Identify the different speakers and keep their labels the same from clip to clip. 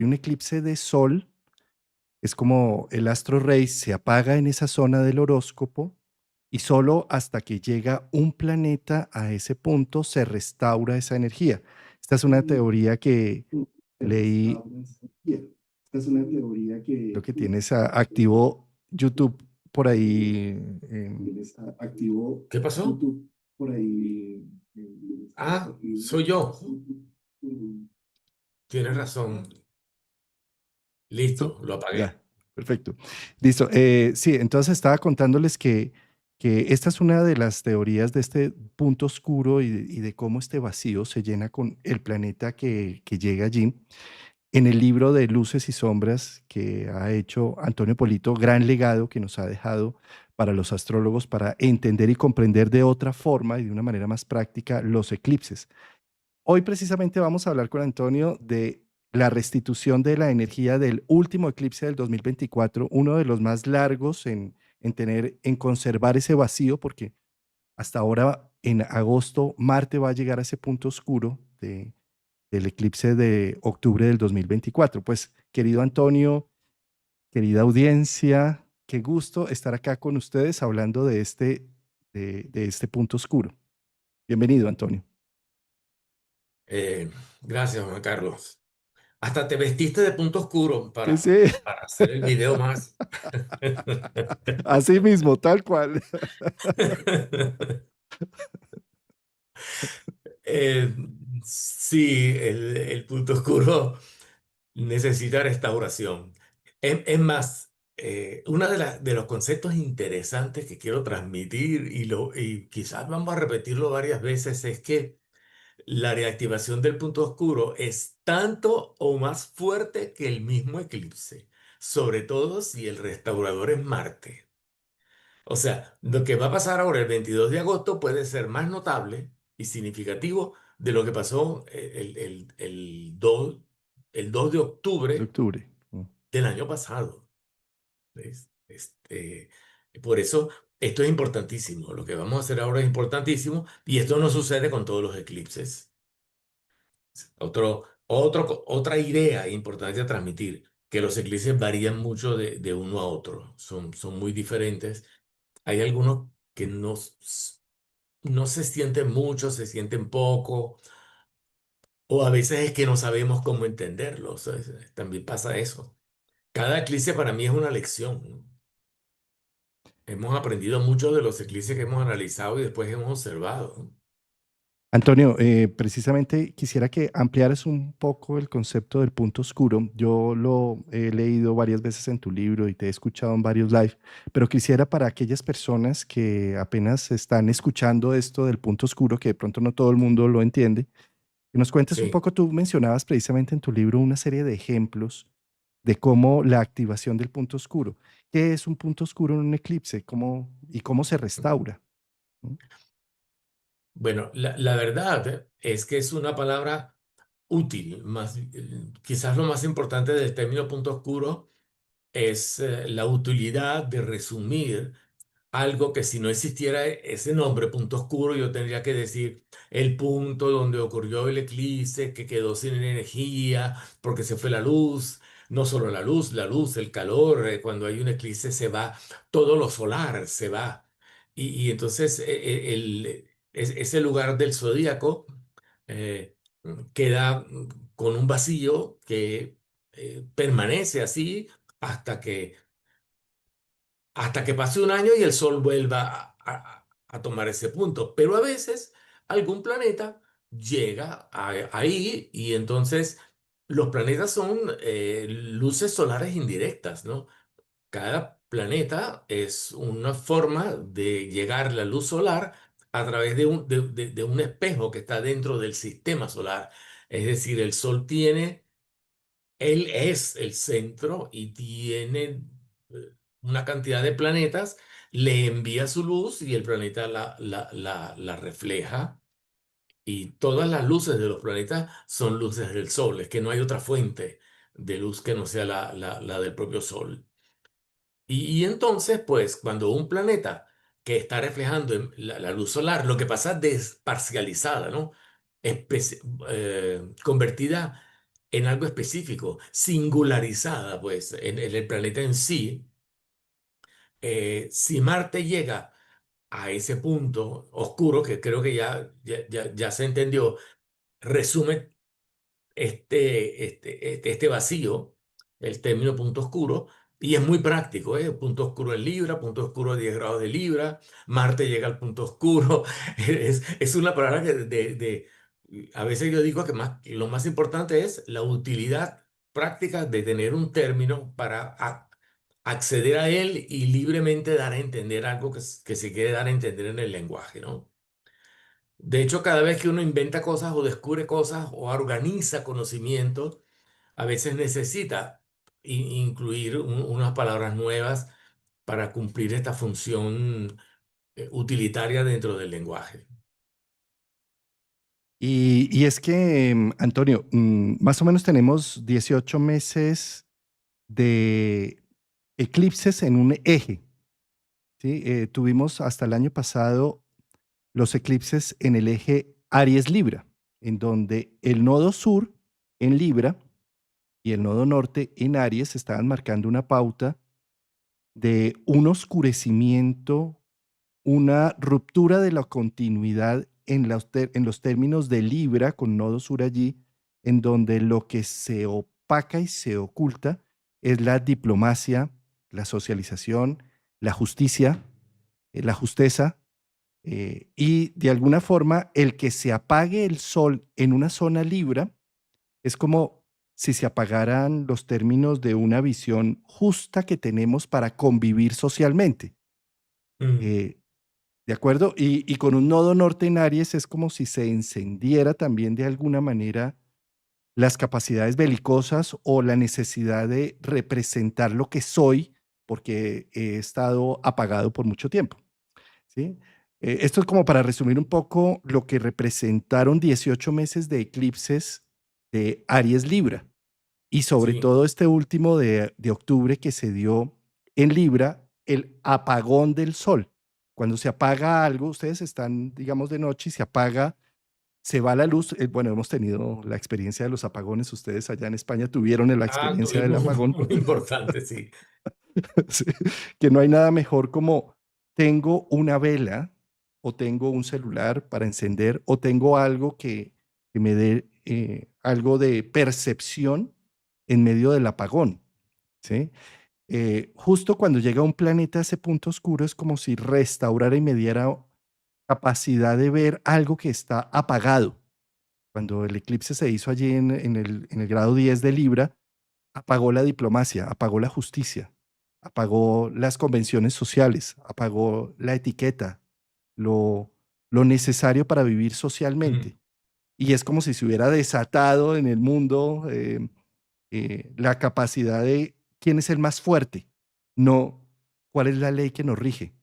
Speaker 1: Y un eclipse de sol es como el astro rey se apaga en esa zona del horóscopo y solo hasta que llega un planeta a ese punto se restaura esa energía. Esta es una teoría que leí, lo que tienes activo YouTube por ahí.
Speaker 2: ¿Qué pasó? Ah, soy yo. Tienes razón.
Speaker 1: ¿Listo?
Speaker 2: Listo, lo
Speaker 1: Ya,
Speaker 2: apagué.
Speaker 1: perfecto. Listo. Sí, entonces estaba contándoles que esta es una de las teorías de este punto oscuro y de cómo este vacío se llena con el planeta que llega allí. En el libro de Luces y Sombras que ha hecho Antonio Polito, gran legado que nos ha dejado para los astrólogos para entender y comprender de otra forma y de una manera más práctica los eclipses. Hoy precisamente vamos a hablar con Antonio de la restitución de la energía del último eclipse del 2024, uno de los más largos en conservar ese vacío, porque hasta ahora en agosto Marte va a llegar a ese punto oscuro del eclipse de octubre del 2024. Pues querido Antonio, querida audiencia, qué gusto estar acá con ustedes hablando de este punto oscuro. Bienvenido, Antonio.
Speaker 2: Eh, Gracias, Juan Carlos. Hasta te vestiste de punto oscuro
Speaker 1: Sí, sí.
Speaker 2: para hacer el video más.
Speaker 1: Así mismo, tal cual.
Speaker 2: Eh, sí, el punto oscuro necesita restauración. Es más, uno de los conceptos interesantes que quiero transmitir y quizás vamos a repetirlo varias veces es que la reactivación del punto oscuro es tanto o más fuerte que el mismo eclipse, sobre todo si el restaurador es Marte. O sea, lo que va a pasar ahora el 22 de agosto puede ser más notable y significativo de lo que pasó el 2 de
Speaker 1: De
Speaker 2: octubre
Speaker 1: octubre.
Speaker 2: del año pasado. ¿Ves? Por eso, esto es importantísimo. Lo que vamos a hacer ahora es importantísimo y esto no sucede con todos los eclipses. Otra idea importante a transmitir, que los eclipses varían mucho de uno a otro, son muy diferentes. Hay algunos que no se sienten mucho, se sienten poco, o a veces es que no sabemos cómo entenderlos. También pasa eso. Cada eclipse para mí es una lección, ¿no? Hemos aprendido mucho de los eclipses que hemos analizado y después hemos observado, ¿no?
Speaker 1: Antonio, precisamente quisiera que ampliaras un poco el concepto del punto oscuro. Yo lo he leído varias veces en tu libro y te he escuchado en varios live, pero quisiera para aquellas personas que apenas están escuchando esto del punto oscuro, que de pronto no todo el mundo lo entiende, que nos cuentes un
Speaker 2: Sí.
Speaker 1: poco. Tú mencionabas precisamente en tu libro una serie de ejemplos de cómo la activación del punto oscuro. ¿Qué es un punto oscuro en un eclipse? ¿Cómo se restaura? ¿Mm?
Speaker 2: Bueno, la verdad es que es una palabra útil, quizás lo más importante del término punto oscuro es la utilidad de resumir algo que si no existiera ese nombre, punto oscuro, yo tendría que decir el punto donde ocurrió el eclipse, que quedó sin energía, porque se fue la luz, no solo la luz, el calor, cuando hay un eclipse se va, todo lo solar se va. Y entonces ese lugar del zodíaco eh, queda con un vacío que permanece así hasta que pase un año y el Sol vuelva a tomar ese punto. Pero a veces algún planeta llega ahí y entonces los planetas son luces solares indirectas, ¿no? Cada planeta es una forma de llegar la luz solar a través de un espejo que está dentro del sistema solar. Es decir, el Sol tiene él es el centro y tiene una cantidad de planetas, le envía su luz y el planeta la refleja. Y todas las luces de los planetas son luces del Sol, es que no hay otra fuente de luz que no sea la del propio Sol. Y entonces, pues, cuando un planeta que está reflejando la luz solar, lo que pasa desparcializada, ¿no? Convertida en algo específico, singularizada, pues, en el planeta en sí. Si Marte llega a ese punto oscuro, que creo que ya se entendió, resume este vacío, el término punto oscuro, y es muy práctico, ¿eh? Punto oscuro en Libra, punto oscuro a 10 grados de Libra, Marte llega al punto oscuro. Es una palabra a veces yo digo que lo más importante es la utilidad práctica de tener un término para acceder a él y libremente dar a entender algo que se quiere dar a entender en el lenguaje, ¿no? De hecho, cada vez que uno inventa cosas o descubre cosas o organiza conocimientos, a veces necesita incluir unas palabras nuevas para cumplir esta función utilitaria dentro del lenguaje.
Speaker 1: Y es que, Antonio, más o menos tenemos 18 meses de eclipses en un eje, ¿sí? Tuvimos hasta el año pasado los eclipses en el eje Aries-Libra, en donde el nodo sur en Libra y el nodo norte en Aries estaban marcando una pauta de un oscurecimiento, una ruptura de la continuidad en los términos de Libra, con nodo sur allí, en donde lo que se opaca y se oculta es la diplomacia, la socialización, la justicia, la justeza, y de alguna forma el que se apague el sol en una zona Libra es como si se apagaran los términos de una visión justa que tenemos para convivir socialmente.
Speaker 2: Mm,
Speaker 1: Eh, ¿De acuerdo? Y con un nodo norte en Aries es como si se encendiera también de alguna manera las capacidades belicosas o la necesidad de representar lo que soy porque he estado apagado por mucho tiempo, ¿sí? Esto es como para resumir un poco lo que representaron 18 meses de eclipses de Aries Libra y sobre
Speaker 2: sí.
Speaker 1: todo este último de octubre que se dio en Libra, el apagón del sol. Cuando se apaga algo, ustedes están, digamos, de noche y se apaga, se va la luz. Bueno, hemos tenido la experiencia de los apagones. Ustedes allá en España tuvieron la
Speaker 2: Ah,
Speaker 1: experiencia del
Speaker 2: tuvimos
Speaker 1: apagón.
Speaker 2: muy importante, sí.
Speaker 1: Sí, que no hay nada mejor como tengo una vela o tengo un celular para encender o tengo algo que me dé algo de percepción en medio del apagón, ¿sí? Justo cuando llega un planeta a ese punto oscuro es como si restaurara y me diera capacidad de ver algo que está apagado. Cuando el eclipse se hizo allí en el grado 10 de Libra, apagó la diplomacia, apagó la justicia, apagó las convenciones sociales, apagó la etiqueta, lo, lo necesario para vivir
Speaker 2: Mm,
Speaker 1: socialmente. Y es como si se hubiera desatado en el mundo la capacidad de quién es el más fuerte, no cuál es la ley que nos rige.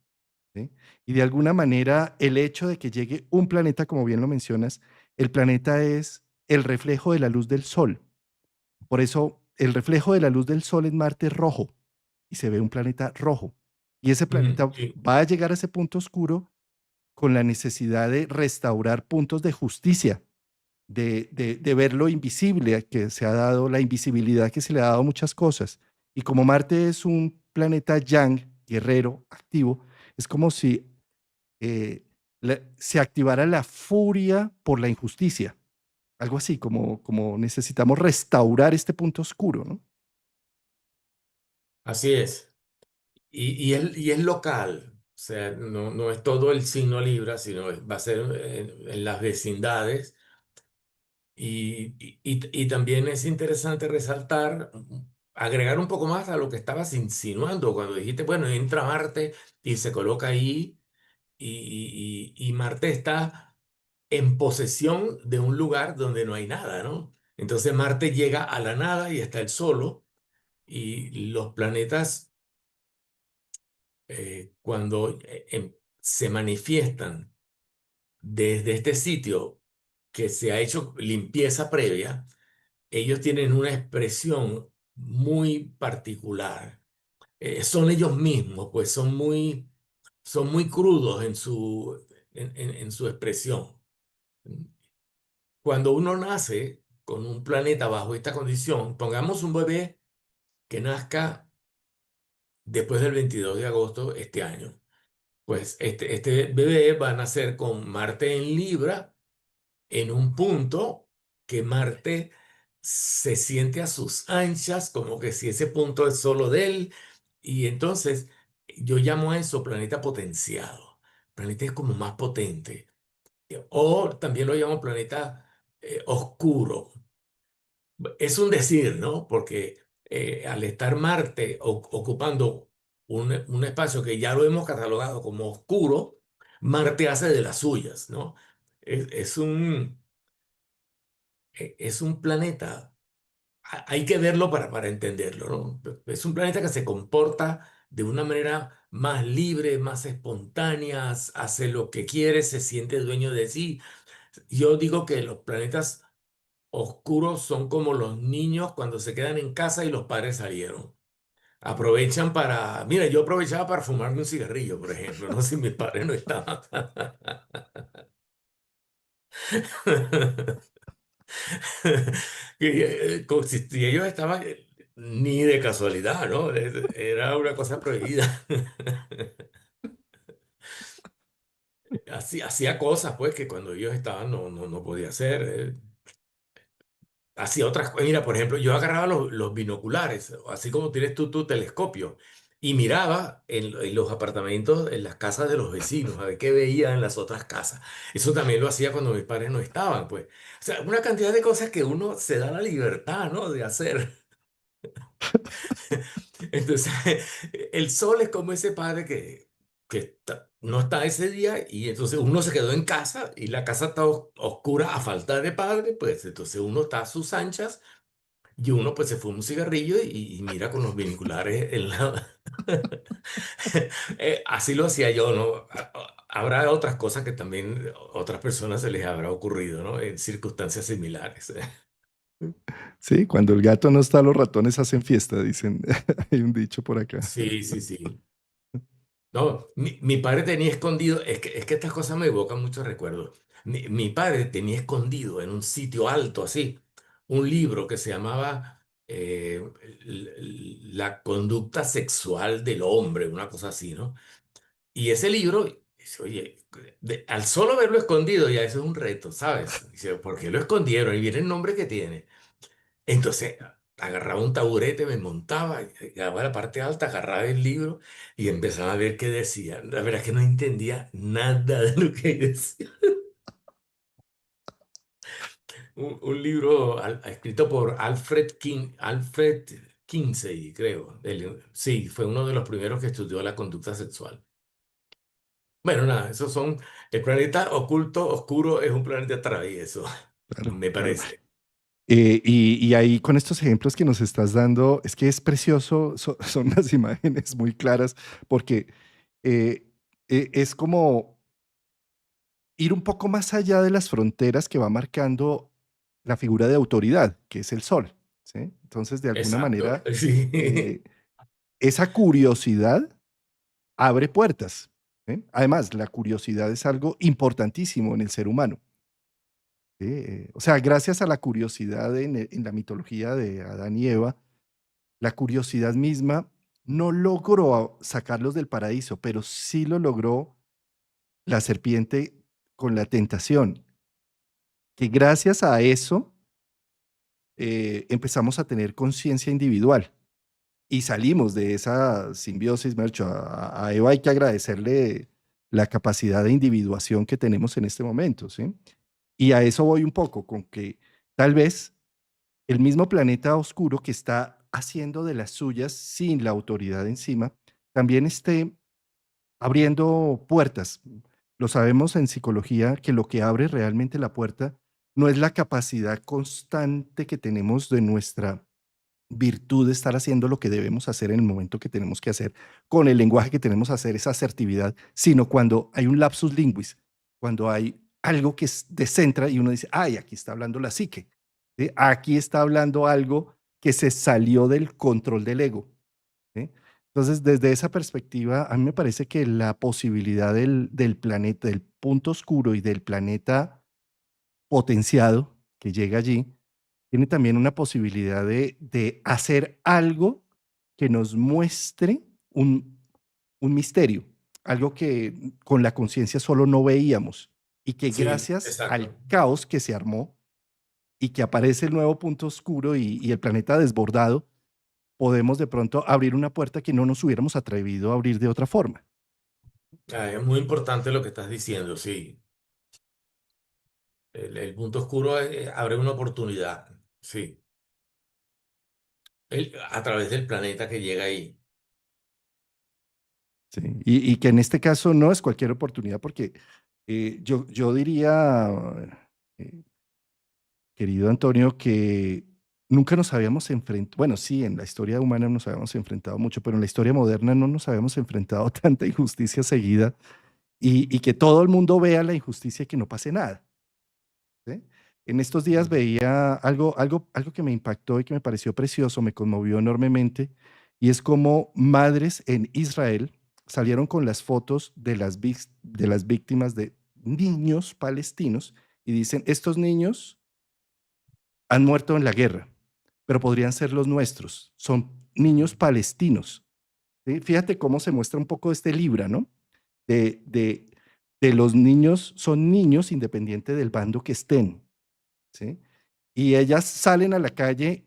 Speaker 1: ¿Sí? Y de alguna manera, el hecho de que llegue un planeta, como bien lo mencionas, el planeta es el reflejo de la luz del sol. Por eso, el reflejo de la luz del sol en Marte es rojo y se ve un planeta rojo. Y ese planeta
Speaker 2: sí.
Speaker 1: va a llegar a ese punto oscuro con la necesidad de restaurar puntos de justicia, de ver lo invisible que se ha dado, la invisibilidad que se le ha dado a muchas cosas. Y como Marte es un planeta yang, guerrero, activo, es como si se activara la furia por la injusticia. Algo así, como necesitamos restaurar este punto oscuro, ¿no?
Speaker 2: Así es. Y es local. O sea, no es todo el signo Libra, sino va a ser en las vecindades. Y también es interesante resaltar, agregar un poco más a lo que estabas insinuando cuando dijiste, bueno, entra Marte y se coloca ahí y Marte está en posesión de un lugar donde no hay nada, ¿no? Entonces Marte llega a la nada y está él solo y los planetas cuando se manifiestan desde este sitio que se ha hecho limpieza previa, ellos tienen una expresión muy particular. Son ellos mismos, pues son muy crudos en su expresión. Cuando uno nace con un planeta bajo esta condición, pongamos un bebé que nazca después del 22 de agosto este año. Pues este bebé va a nacer con Marte en Libra en un punto que Marte se siente a sus anchas, como que si ese punto es solo de él, y entonces yo llamo a eso planeta potenciado. Planeta es como más potente. O también lo llamo planeta oscuro. Es un decir, ¿no? Porque al estar Marte ocupando un espacio que ya lo hemos catalogado como oscuro, Marte hace de las suyas, ¿no? Es es un planeta, hay que verlo para entenderlo, ¿no? Es un planeta que se comporta de una manera más libre, más espontánea, hace lo que quiere, se siente dueño de sí. Yo digo que los planetas oscuros son como los niños cuando se quedan en casa y los padres salieron. Aprovechan para, mira, yo aprovechaba para fumarme un cigarrillo, por ejemplo, ¿no? Si mis padres no estaban. Como si ellos estaban, ni de casualidad, ¿no? Era una cosa prohibida. Hacía cosas, pues, que cuando ellos estaban no podía hacer. Hacía otras cosas. Mira, por ejemplo, yo agarraba los binoculares, así como tienes tú tu telescopio, y miraba en los apartamentos, en las casas de los vecinos, a ver qué veía en las otras casas. Eso también lo hacía cuando mis padres no estaban, pues. O sea, una cantidad de cosas que uno se da la libertad, ¿no? De hacer. Entonces, el sol es como ese padre no está ese día y entonces uno se quedó en casa y la casa está oscura a falta de padre, pues entonces uno está a sus anchas y uno pues se fuma un cigarrillo y mira con los binoculares en la... Así lo hacía yo, ¿no? Habrá otras cosas que también otras personas se les habrá ocurrido, ¿no? En circunstancias similares.
Speaker 1: Sí, cuando el gato no está, los ratones hacen fiesta, dicen. Hay un dicho por acá.
Speaker 2: Sí, sí, sí. No, mi padre tenía escondido, es que estas cosas me evocan muchos recuerdos. Mi padre tenía escondido en un sitio alto así un libro que se llamaba La conducta sexual del hombre, una cosa así, ¿no? Y ese libro, dice, oye, al solo verlo escondido, ya eso es un reto, ¿sabes? Dice, ¿por qué lo escondieron? Y viene el nombre que tiene. Entonces agarraba un taburete, me montaba, llegaba a la parte alta, agarraba el libro y empezaba a ver qué decía. La verdad es que no entendía nada de lo que decía. Un libro escrito por Alfred Kinsey, creo. Sí, fue uno de los primeros que estudió la conducta sexual. Bueno, nada, esos son. El planeta oculto, oscuro, es un planeta travieso,
Speaker 1: Claro,
Speaker 2: me
Speaker 1: claro.
Speaker 2: parece.
Speaker 1: Y ahí con estos ejemplos que nos estás dando, es que es precioso, son unas imágenes muy claras, porque eh, es como ir un poco más allá de las fronteras que va marcando la figura de autoridad, que es el sol, ¿sí? Entonces, de alguna
Speaker 2: Exacto,
Speaker 1: manera,
Speaker 2: sí.
Speaker 1: eh, esa curiosidad abre puertas, ¿sí? Además, la curiosidad es algo importantísimo en el ser humano. ¿Sí? O sea, gracias a la curiosidad en la mitología de Adán y Eva, la curiosidad misma no logró sacarlos del paraíso, pero sí lo logró la serpiente con la tentación, que gracias a eso empezamos a tener conciencia individual y salimos de esa simbiosis, Mercho. A Eva hay que agradecerle la capacidad de individuación que tenemos en este momento, ¿sí? Y a eso voy un poco, con que tal vez el mismo planeta oscuro que está haciendo de las suyas sin la autoridad encima, también esté abriendo puertas. Lo sabemos en psicología que lo que abre realmente la puerta no es la capacidad constante que tenemos de nuestra virtud de estar haciendo lo que debemos hacer en el momento que tenemos que hacer, con el lenguaje que tenemos que hacer, esa asertividad, sino cuando hay un lapsus linguis, cuando hay algo que descentra y uno dice, ay, aquí está hablando la psique, ¿sí? Aquí está hablando algo que se salió del control del ego. ¿Sí? Entonces, desde esa perspectiva, a mí me parece que la posibilidad del planeta, del punto oscuro y del planeta potenciado que llega allí, tiene también una posibilidad de hacer algo que nos muestre un misterio, algo que con la conciencia solo no veíamos y que
Speaker 2: Sí,
Speaker 1: gracias al
Speaker 2: exacto.
Speaker 1: caos que se armó y que aparece el nuevo punto oscuro y el planeta desbordado, podemos de pronto abrir una puerta que no nos hubiéramos atrevido a abrir de otra forma.
Speaker 2: Es muy importante lo que estás diciendo, sí. El punto oscuro abre una oportunidad, sí. A través del planeta que llega ahí.
Speaker 1: Sí, y que en este caso no es cualquier oportunidad, porque yo diría, eh, querido Antonio, que nunca nos habíamos enfrentado, bueno, sí, en la historia humana nos habíamos enfrentado mucho, pero en la historia moderna no nos habíamos enfrentado a tanta injusticia seguida y que todo el mundo vea la injusticia y que no pase nada. ¿Sí? En estos días
Speaker 2: Mm,
Speaker 1: veía algo que me impactó y que me pareció precioso, me conmovió enormemente, y es como madres en Israel salieron con las fotos de las víctimas de niños palestinos y dicen, estos niños han muerto en la guerra, pero podrían ser los nuestros, son niños
Speaker 2: mm,
Speaker 1: palestinos. ¿Sí? Fíjate cómo se muestra un poco este libra, ¿no? De, de, de los niños, son niños independiente del bando que estén. ¿Sí? Y ellas salen a la calle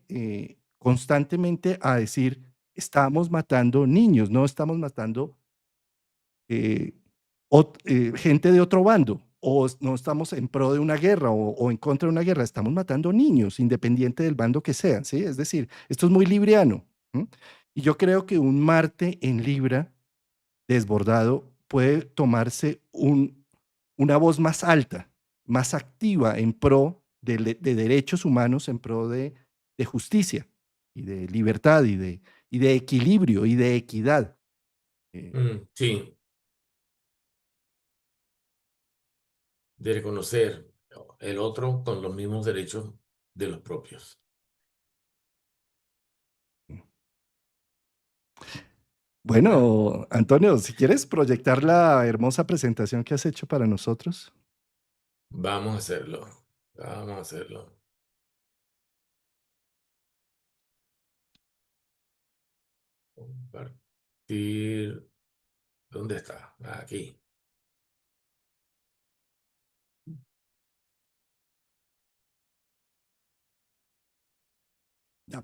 Speaker 1: constantemente a decir, estamos matando niños, no estamos matando eh, gente de otro bando, o no estamos en pro de una guerra o en contra de una guerra, estamos matando niños, independiente del bando que sean, ¿sí? Es decir, esto es muy libriano. ¿M? Y yo creo que un Marte en Libra desbordado puede tomarse una voz más alta, más activa en pro de derechos humanos, en pro de justicia y de libertad y de equilibrio y de equidad. Eh,
Speaker 2: sí, de reconocer el otro con los mismos derechos de los propios. Bueno,
Speaker 1: bueno, Antonio, si quieres proyectar la hermosa presentación que has hecho para nosotros.
Speaker 2: vamos a hacerlo. Vamos a hacerlo. Compartir. ¿Dónde está? Aquí.
Speaker 1: Ya.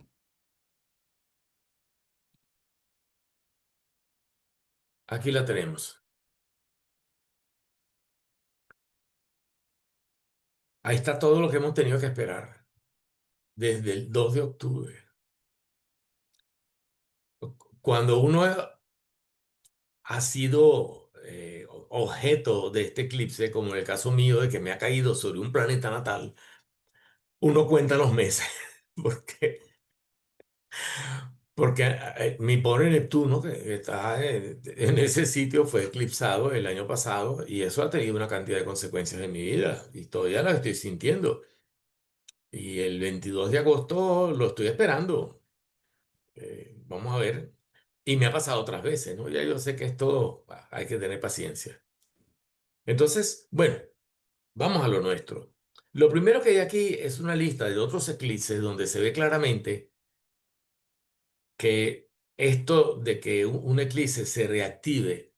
Speaker 2: Aquí la tenemos. Ahí está todo lo que hemos tenido que esperar desde el 2 de octubre. Cuando uno ha sido objeto de este eclipse, como en el caso mío de que me ha caído sobre un planeta natal, uno cuenta los meses, porque, porque mi pobre Neptuno, que está en ese sitio, fue eclipsado el año pasado y eso ha tenido una cantidad de consecuencias en mi vida y todavía las estoy sintiendo. Y el 22 de agosto lo estoy esperando. Vamos a ver. Y me ha pasado otras veces, ¿no? Ya yo sé que esto hay que tener paciencia. Entonces, bueno, vamos a lo nuestro. Lo primero que hay aquí es una lista de otros eclipses donde se ve claramente que esto de que un eclipse se reactive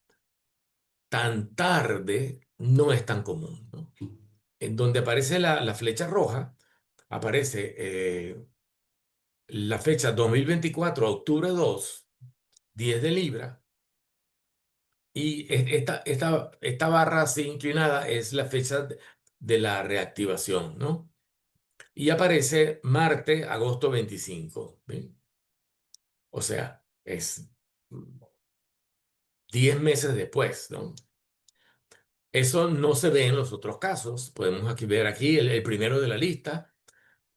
Speaker 2: tan tarde no es tan común, ¿no? En donde aparece la flecha roja, aparece la fecha 2024, octubre 2, 10 de Libra, y esta barra así inclinada es la fecha de la reactivación, ¿no? Y aparece Marte, agosto 25. ¿Ven? O sea, es 10 meses después, ¿no? Eso no se ve en los otros casos. Podemos aquí ver aquí el primero de la lista.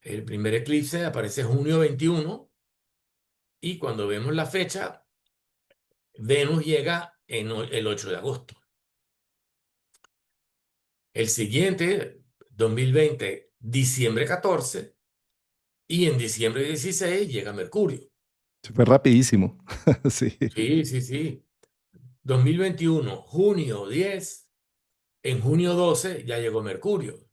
Speaker 2: El primer eclipse aparece junio 21 y cuando vemos la fecha, Venus llega en el 8 de agosto. El siguiente, 2020, diciembre 14 y en diciembre 16 llega Mercurio.
Speaker 1: Se fue rapidísimo. Sí.
Speaker 2: Sí, sí, sí. 2021, junio 10, en junio 12 ya llegó Mercurio,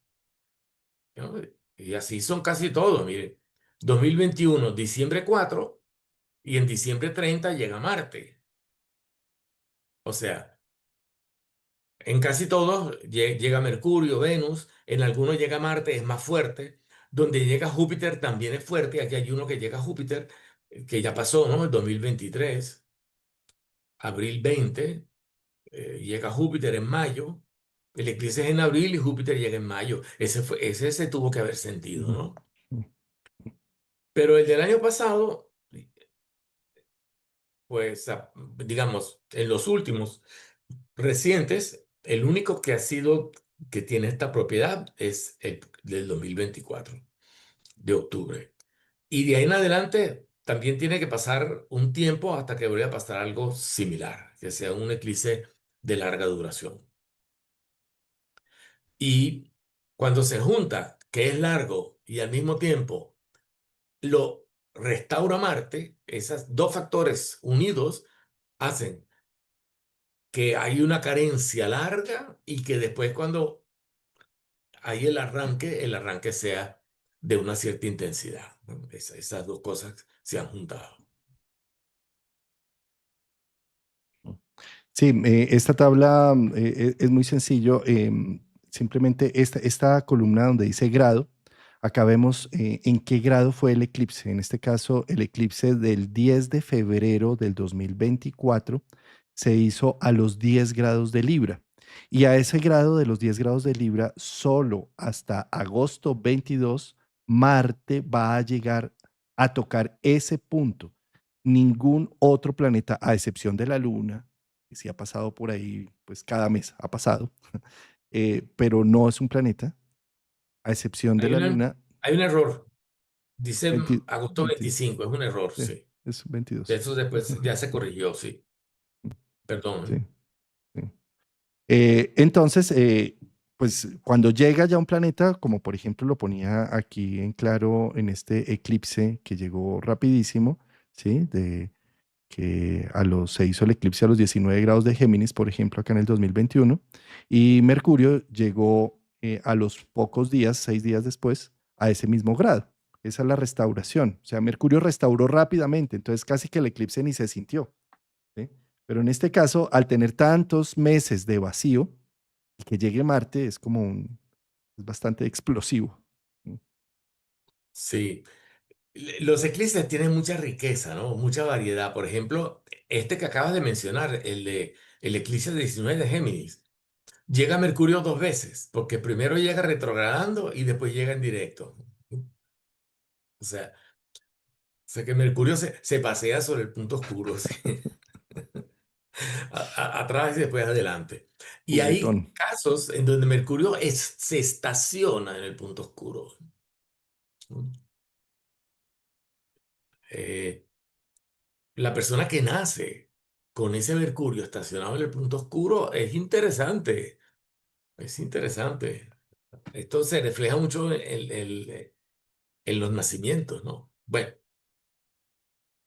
Speaker 2: ¿no? Y así son casi todos, mire. 2021, diciembre 4, y en diciembre 30 llega Marte. O sea, en casi todos llega Mercurio, Venus, en algunos llega Marte, es más fuerte. Donde llega Júpiter también es fuerte. Aquí hay uno que llega a Júpiter, que ya pasó, ¿no? El 2023, abril 20, llega Júpiter en mayo. El eclipse es en abril y Júpiter llega en mayo. Ese se tuvo que haber sentido,
Speaker 1: Ujú.
Speaker 2: ¿no? Pero el del año pasado, pues, digamos, en los últimos recientes, el único que ha sido, que tiene esta propiedad es el del 2024 de octubre. Y de ahí en adelante también tiene que pasar un tiempo hasta que vuelva a pasar algo similar, que sea un eclipse de larga duración. Y cuando se junta, que es largo y al mismo tiempo lo restaura Marte, esos dos factores unidos hacen que hay una carencia larga y que después cuando hay el arranque sea de una cierta intensidad, ¿no? Esas dos cosas se han juntado.
Speaker 1: Sí, esta tabla es muy sencillo. Simplemente esta columna donde dice grado, acá vemos en qué grado fue el eclipse. En este caso, el eclipse del 10 de febrero del 2024 se hizo a los 10 grados de Libra. Y a ese grado de los 10 grados de Libra, solo hasta agosto 22, Marte va a llegar a tocar ese punto. Ningún otro planeta, a excepción de la Luna, que sí ha pasado por ahí, pues cada mes ha pasado, pero no es un planeta, a excepción de
Speaker 2: Hay
Speaker 1: la
Speaker 2: una,
Speaker 1: Luna,
Speaker 2: hay un error. Dice
Speaker 1: 20
Speaker 2: agosto
Speaker 1: 20
Speaker 2: 25, es un error,
Speaker 1: sí,
Speaker 2: sí.
Speaker 1: es 22.
Speaker 2: Eso después ya se corrigió, sí.
Speaker 1: Sí,
Speaker 2: Perdón.
Speaker 1: sí. Entonces, pues cuando llega ya un planeta, como por ejemplo lo ponía aquí en claro en este eclipse que llegó rapidísimo, ¿sí? Se hizo el eclipse a los 19 grados de Géminis, por ejemplo, acá en el 2021, y Mercurio llegó a los pocos días, 6 días después, a ese mismo grado. Esa es la restauración. O sea, Mercurio restauró rápidamente, entonces casi que el eclipse ni se sintió, ¿sí? Pero en este caso, al tener tantos meses de vacío, que llegue Marte es bastante explosivo. ¿Sí?
Speaker 2: Sí. Los eclipses tienen mucha riqueza, ¿no? Mucha variedad. Por ejemplo, este que acabas de mencionar, el eclipse de 19 de Géminis, llega Mercurio dos veces, porque primero llega retrogradando y después llega en directo. O sea que Mercurio se pasea sobre el punto oscuro, ¿sí? Atrás y después adelante. Y hay
Speaker 1: Juguetón.
Speaker 2: casos en donde Mercurio se estaciona en el punto oscuro. ¿No? Eh, la persona que nace con ese Mercurio estacionado en el punto oscuro es interesante. Es interesante. Esto se refleja mucho en los nacimientos, ¿no? Bueno,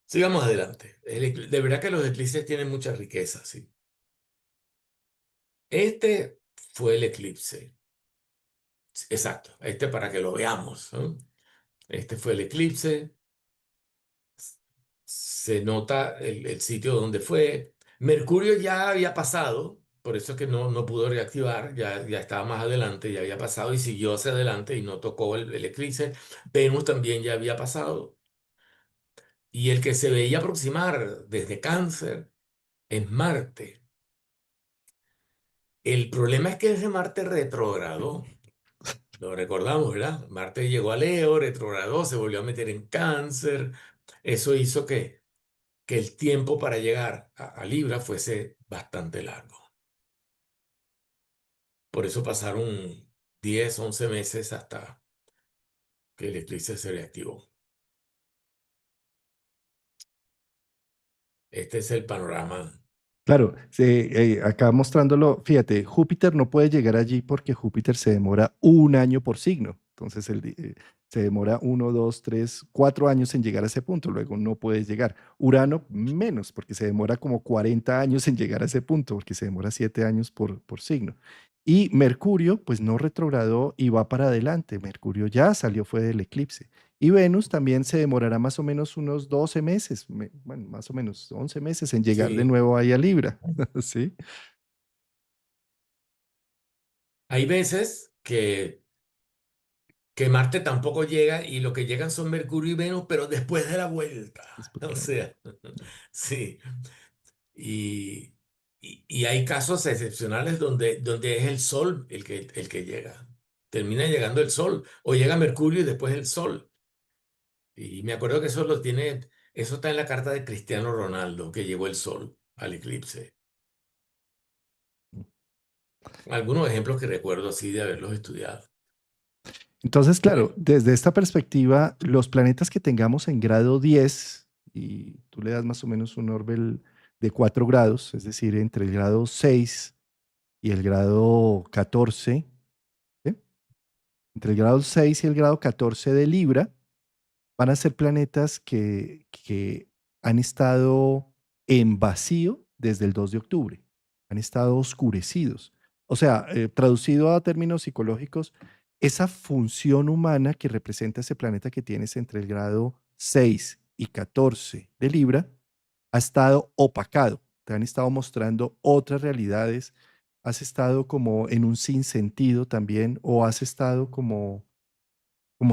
Speaker 2: sigamos adelante. De verdad que los eclipses tienen mucha riqueza, sí. Este fue el eclipse. Exacto, este para que lo veamos, ¿no? Este fue el eclipse. Se nota el sitio donde fue. Mercurio ya había pasado, por eso es que no pudo reactivar, ya estaba más adelante, ya había pasado y siguió hacia adelante y no tocó el eclipse. Venus también ya había pasado. Y el que se veía aproximar desde Cáncer es Marte. El problema es que ese Marte retrogradó. Lo recordamos, ¿verdad? Marte llegó a Leo, retrogradó, se volvió a meter en Cáncer. Eso hizo que el tiempo para llegar a Libra fuese bastante largo. Por eso pasaron 10, 11 meses hasta que el eclipse se reactivó. Este es el panorama.
Speaker 1: Claro, sí, acá mostrándolo, fíjate, Júpiter no puede llegar allí porque Júpiter se demora un año por signo. Entonces se demora 1, 2, 3, 4 años en llegar a ese punto, luego no puede llegar. Urano menos, porque se demora como 40 años en llegar a ese punto, porque se demora 7 años por signo. Y Mercurio, pues no retrogradó y va para adelante. Mercurio ya salió, fue del eclipse. Y Venus también se demorará más o menos unos 12 meses, bueno, más o menos 11 meses en llegar de
Speaker 2: Sí.
Speaker 1: nuevo ahí a Libra, ¿sí?
Speaker 2: Hay veces que Marte tampoco llega y lo que llegan son Mercurio y Venus, pero después de la vuelta.
Speaker 1: Después
Speaker 2: O
Speaker 1: de la vuelta.
Speaker 2: sea, sí. Y, y hay casos excepcionales donde es el Sol el que llega. Termina llegando el Sol, o llega Mercurio y después el Sol. Y me acuerdo que eso está en la carta de Cristiano Ronaldo, que llegó el Sol al eclipse. Algunos ejemplos que recuerdo así de haberlos estudiado.
Speaker 1: Entonces,
Speaker 2: Bueno,
Speaker 1: claro, desde esta perspectiva, los planetas que tengamos en grado 10 y tú le das más o menos un orbel de 4 grados, es decir, entre el grado 6 y el grado 14, ¿sí? Entre el grado 6 y el grado 14 de Libra, van a ser planetas que han estado en vacío desde el 2 de octubre, han estado oscurecidos. O sea, traducido a términos psicológicos, esa función humana que representa ese planeta que tienes entre el grado 6 y 14 de Libra, ha estado opacado, te han estado mostrando otras realidades, has estado como en un sinsentido también, o has estado como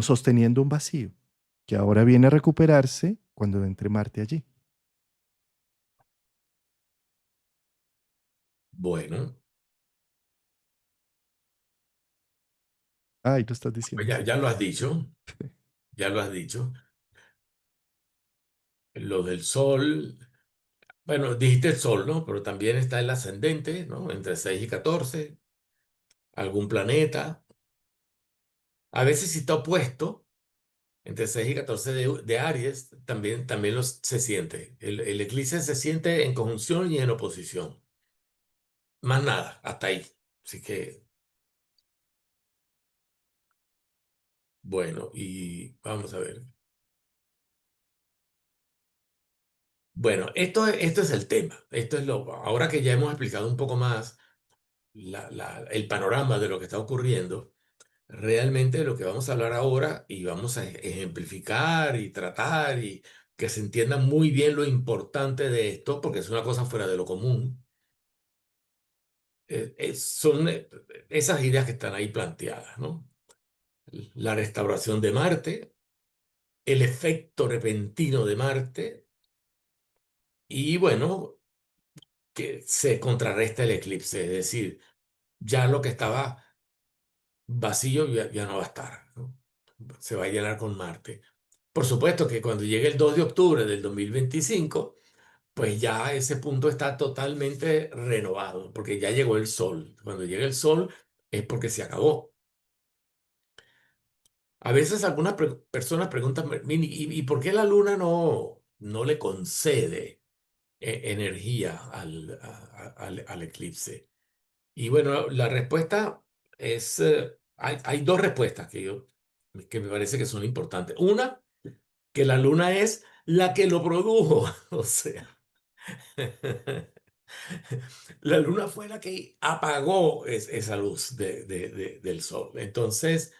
Speaker 1: sosteniendo un vacío, que ahora viene a recuperarse cuando entre Marte allí.
Speaker 2: bueno,
Speaker 1: Ay, lo estás
Speaker 2: pues
Speaker 1: diciendo,
Speaker 2: ya,
Speaker 1: sí.
Speaker 2: ya lo has dicho, ya lo has dicho. Lo del Sol, bueno, dijiste el Sol, ¿no? Pero también está el ascendente, ¿no? Entre 6 y 14 algún planeta. A veces si está opuesto, entre 6 y 14 de Aries, también se siente. El eclipse se siente en conjunción y en oposición. Más nada, hasta ahí. Así que, bueno, y vamos a ver. Bueno, esto es el tema. Ahora que ya hemos explicado un poco más el panorama de lo que está ocurriendo, realmente lo que vamos a hablar ahora y vamos a ejemplificar y tratar y que se entienda muy bien lo importante de esto, porque es una cosa fuera de lo común, son esas ideas que están ahí planteadas, ¿no? La restauración de Marte, el efecto repentino de Marte y bueno, que se contrarresta el eclipse, es decir, ya lo que estaba vacío ya no va a estar, ¿no? Se va a llenar con Marte. Por supuesto que cuando llegue el 2 de octubre del 2025, pues ya ese punto está totalmente renovado, porque ya llegó el Sol. Cuando llegue el Sol es porque se acabó. A veces algunas personas preguntan, "Mini, ¿y por qué la Luna no le concede energía al eclipse?" Y bueno, la respuesta es, hay dos respuestas que me parece que son importantes. Una, que la Luna es la que lo produjo, o sea. La luna fue la que apagó esa luz del sol. Entonces,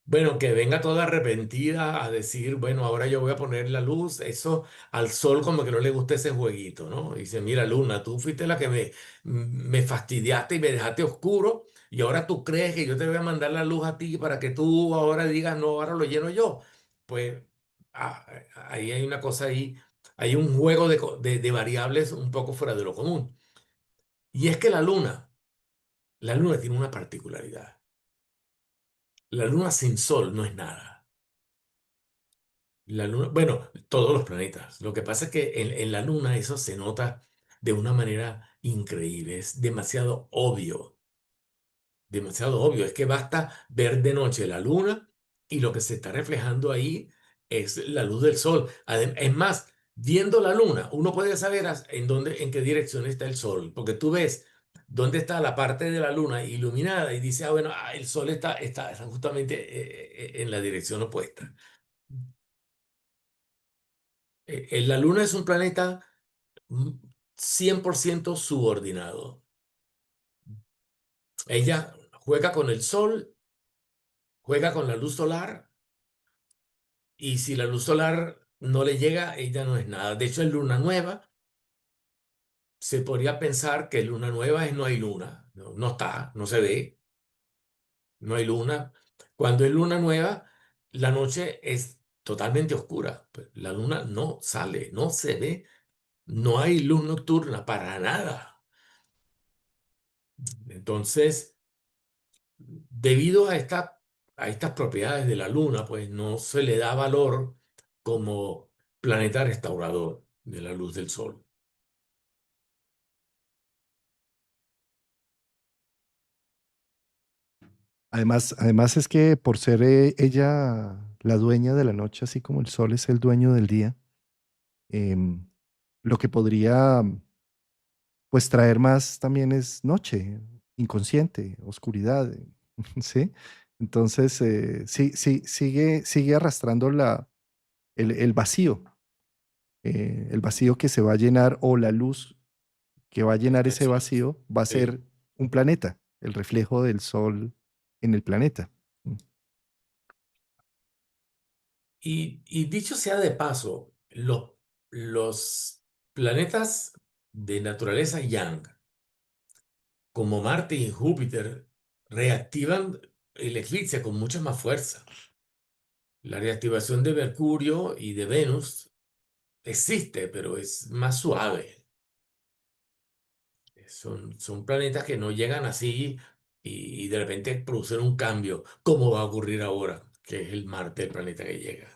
Speaker 2: bueno, que venga toda arrepentida a decir, bueno, ahora yo voy a poner la luz, eso al sol como que no le gusta ese jueguito, ¿no? Y dice, mira, Luna, tú fuiste la que me fastidiaste y me dejaste oscuro y ahora tú crees que yo te voy a mandar la luz a ti para que tú ahora digas, no, ahora lo lleno yo. Pues ah, ahí hay una cosa ahí, hay un juego de variables un poco fuera de lo común. Y es que la luna tiene una particularidad. La luna sin sol no es nada. La luna, bueno, todos los planetas. Lo que pasa es que en la luna eso se nota de una manera increíble. Es demasiado obvio. Demasiado obvio. Es que basta ver de noche la luna y lo que se está reflejando ahí es la luz del sol. Es más, viendo la luna, uno puede saber en qué dirección está el sol, porque tú ves dónde está la parte de la luna iluminada y dices, bueno, el sol está justamente en la dirección opuesta. La luna es un planeta mm, 100% subordinado. Ella juega con el sol, juega con la luz solar y si la luz solar no le llega, ella no es nada. De hecho, en luna nueva se podría pensar que luna nueva es no hay luna. No, no está, no se ve, no hay luna. Cuando es luna nueva, la noche es totalmente oscura. Pues, la luna no sale, no se ve, no hay luz nocturna para nada. Entonces, debido a estas propiedades de la luna, pues no se le da valor como planeta restaurador de la luz del sol.
Speaker 1: Además es que por ser ella la dueña de la noche, así como el sol es el dueño del día, em, lo que podría pues traer más también es noche, inconsciente, oscuridad, ¿sí? Entonces, sí, sí, sigue arrastrando el vacío, el vacío que se va a llenar o la luz que va a llenar ese
Speaker 2: Eso es.
Speaker 1: vacío va a
Speaker 2: Sí.
Speaker 1: ser un planeta, el reflejo del sol en el planeta.
Speaker 2: Y dicho sea de paso, los planetas de naturaleza yang, como Marte y Júpiter, reactivan el eclipse con mucha más fuerza. La reactivación de Mercurio y de Venus existe, pero es más suave. Son planetas que no llegan así y de repente producen un cambio, como va a ocurrir ahora, que es el Marte, el planeta que llega.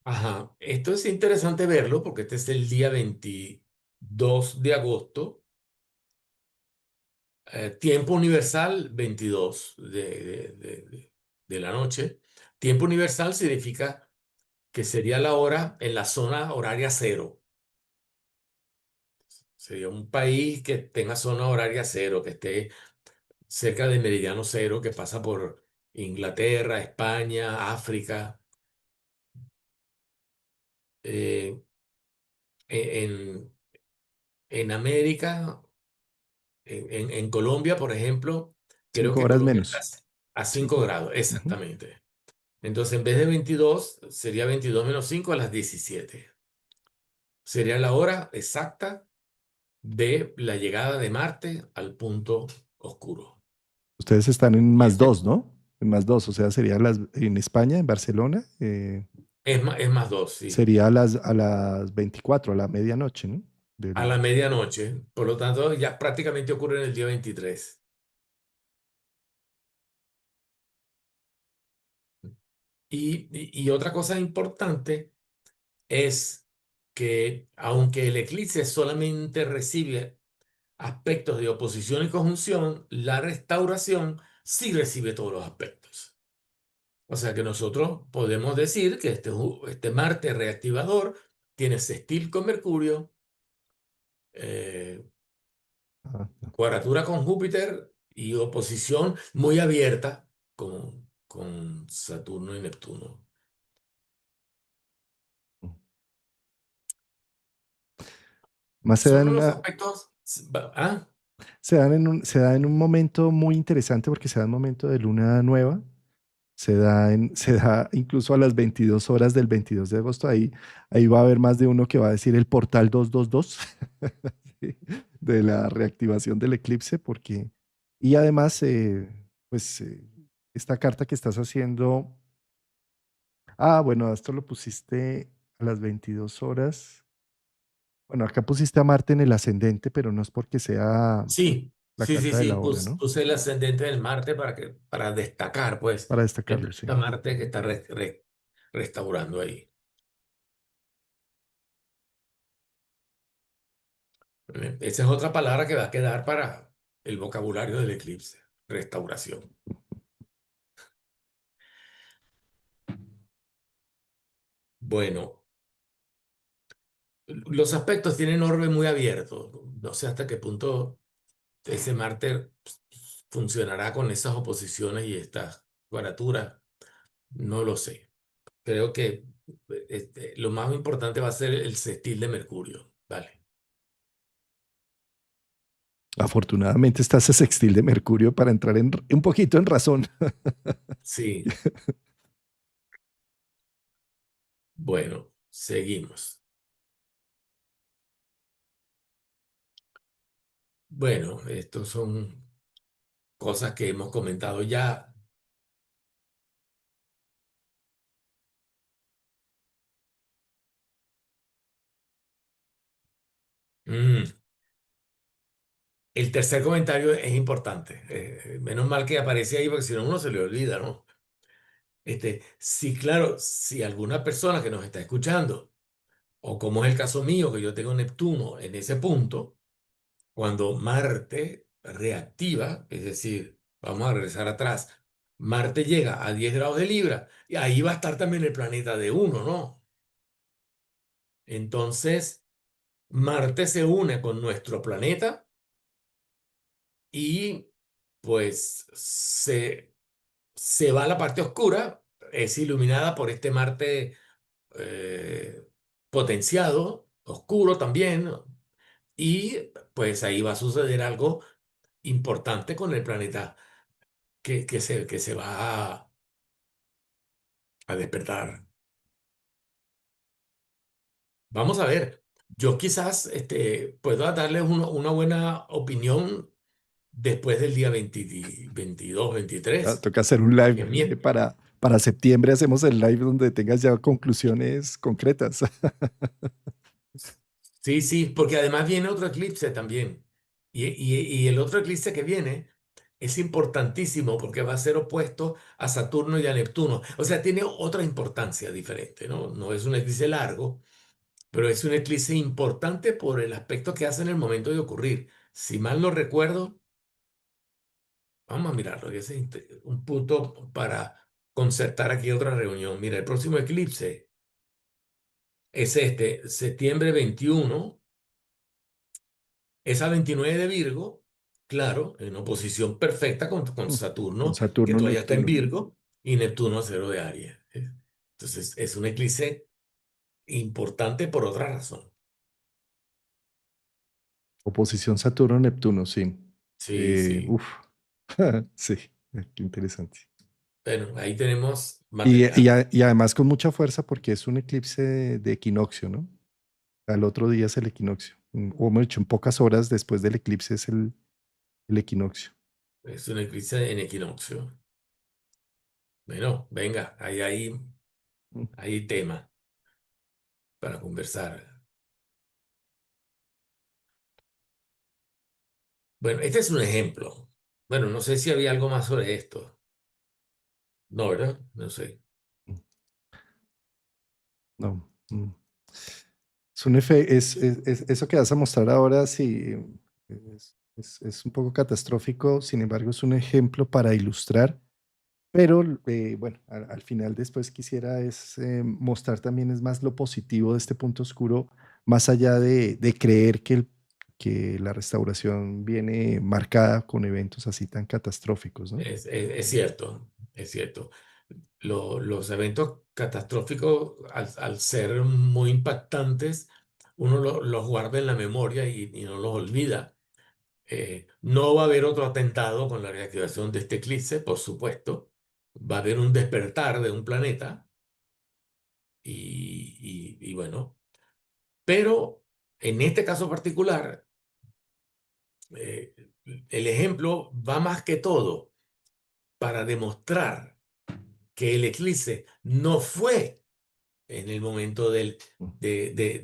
Speaker 2: Ajá, esto es interesante verlo porque este es el día 22 de agosto, tiempo universal 22 de la noche. Tiempo universal significa que sería la hora en la zona horaria cero. Sería un país que tenga zona horaria cero, que esté cerca del meridiano cero, que pasa por Inglaterra, España, África. Eh, en, en América, en Colombia, por ejemplo, creo
Speaker 1: Cinco
Speaker 2: que
Speaker 1: horas
Speaker 2: Colombia está
Speaker 1: menos.
Speaker 2: a 5
Speaker 1: Cinco.
Speaker 2: grados,
Speaker 1: Ujú.
Speaker 2: exactamente. Entonces, en vez de 22 sería 22 menos 5 a las 17. Sería la hora exacta de la llegada de Marte al punto oscuro.
Speaker 1: Ustedes están en
Speaker 2: Y
Speaker 1: más
Speaker 2: este
Speaker 1: dos, ¿no? En más dos, o sea, sería en España, en Barcelona,
Speaker 2: es más 2, sí.
Speaker 1: sería a las 24, a la medianoche, ¿no?
Speaker 2: A la medianoche. Por lo tanto, ya prácticamente ocurre en el día 23. Y otra cosa importante es que aunque el eclipse solamente recibe aspectos de oposición y conjunción, la restauración sí recibe todos los aspectos. O sea que nosotros podemos decir que este Marte reactivador tiene sextil con Mercurio, eh,
Speaker 1: Ah,
Speaker 2: cuadratura con Júpiter y oposición muy abierta con Saturno y Neptuno.
Speaker 1: no. Más se da
Speaker 2: Son
Speaker 1: en
Speaker 2: unos
Speaker 1: una,
Speaker 2: aspectos. ¿Ah?
Speaker 1: se da en un momento muy interesante porque se da en un momento de luna nueva. Se da incluso a las 22 horas del 22 de agosto. Ahí va a haber más de uno que va a decir el portal 222 sí, de la reactivación del eclipse, porque, y además, pues, esta carta que estás haciendo, bueno, esto lo pusiste a las 22 horas. Bueno, acá pusiste a Marte en el ascendente, pero no es porque sea
Speaker 2: Sí,
Speaker 1: la
Speaker 2: sí, sí,
Speaker 1: carta de
Speaker 2: sí.
Speaker 1: la hora, ¿no?
Speaker 2: Puse el ascendente del Marte para destacar, pues,
Speaker 1: Para
Speaker 2: el
Speaker 1: destacarlo, sí.
Speaker 2: planeta Marte que está restaurando ahí. Esa es otra palabra que va a quedar para el vocabulario del eclipse, restauración. Bueno, los aspectos tienen orbe muy abierto. No sé hasta qué punto ese Marte funcionará con esas oposiciones y estas cuadraturas. No lo sé. Creo que lo más importante va a ser el sextil de Mercurio. Vale.
Speaker 1: Afortunadamente está ese sextil de Mercurio para entrar un poquito en razón.
Speaker 2: Sí, bueno, seguimos. Bueno, estos son cosas que hemos comentado ya. Mm, El tercer comentario es importante. Menos mal que aparece ahí porque si no uno se le olvida, ¿no? Sí, claro, si alguna persona que nos está escuchando, o como es el caso mío, que yo tengo Neptuno en ese punto, cuando Marte reactiva, es decir, vamos a regresar atrás, Marte llega a 10 grados de Libra y ahí va a estar también el planeta de uno, ¿no? Entonces, Marte se une con nuestro planeta y pues se va a la parte oscura, es iluminada por este Marte eh, potenciado, oscuro también, ¿no? Y pues ahí va a suceder algo importante con el planeta que se va a despertar. Vamos a ver, yo quizás pueda darles una buena opinión después del día 20 22,
Speaker 1: Ah,
Speaker 2: 23,
Speaker 1: toca hacer un live
Speaker 2: que es mi,
Speaker 1: para septiembre. Hacemos el live donde tengas ya conclusiones concretas.
Speaker 2: Sí, sí, porque además viene otro eclipse también. Y el otro eclipse que viene es importantísimo porque va a ser opuesto a Saturno y a Neptuno. O sea, tiene otra importancia diferente, ¿no? No es un eclipse largo, pero es un eclipse importante por el aspecto que hace en el momento de ocurrir. Si mal no recuerdo, vamos a mirarlo, que ese es un punto para concertar aquí otra reunión. Mira, el próximo eclipse es septiembre 21. Esa 29 de Virgo, claro, en oposición perfecta con
Speaker 1: Con
Speaker 2: Saturno, que
Speaker 1: Saturno,
Speaker 2: todavía está en
Speaker 1: Neptuno.
Speaker 2: Virgo, y Neptuno a cero de Aries. Entonces, es un eclipse importante por otra razón.
Speaker 1: Oposición Saturno-Neptuno, sí.
Speaker 2: Sí, sí.
Speaker 1: Uf. Sí, qué interesante.
Speaker 2: Bueno, ahí tenemos material.
Speaker 1: Y además con mucha fuerza porque es un eclipse de equinoccio, ¿no? Al otro día es el equinoccio. O mejor dicho, en pocas horas después del eclipse es el equinoccio.
Speaker 2: Es un eclipse en equinoccio. Bueno, venga,
Speaker 1: Mm.
Speaker 2: hay tema para conversar. Bueno, este es un ejemplo. Bueno, no sé si había algo más sobre esto. No, ¿verdad? No sé.
Speaker 1: No. Es eso que vas a mostrar ahora, sí, es un poco catastrófico, sin embargo, es un ejemplo para ilustrar, pero bueno, al final después quisiera mostrar también es más lo positivo de este punto oscuro, más allá de creer que la restauración viene marcada con eventos así tan catastróficos, ¿no?
Speaker 2: Es cierto, es cierto. Los eventos catastróficos, al ser muy impactantes, uno los guarda en la memoria y no los olvida. No va a haber otro atentado con la reactivación de este eclipse, por supuesto. Va a haber un despertar de un planeta y bueno, pero en este caso particular, eh, el ejemplo va más que todo para demostrar que el eclipse no fue en el momento de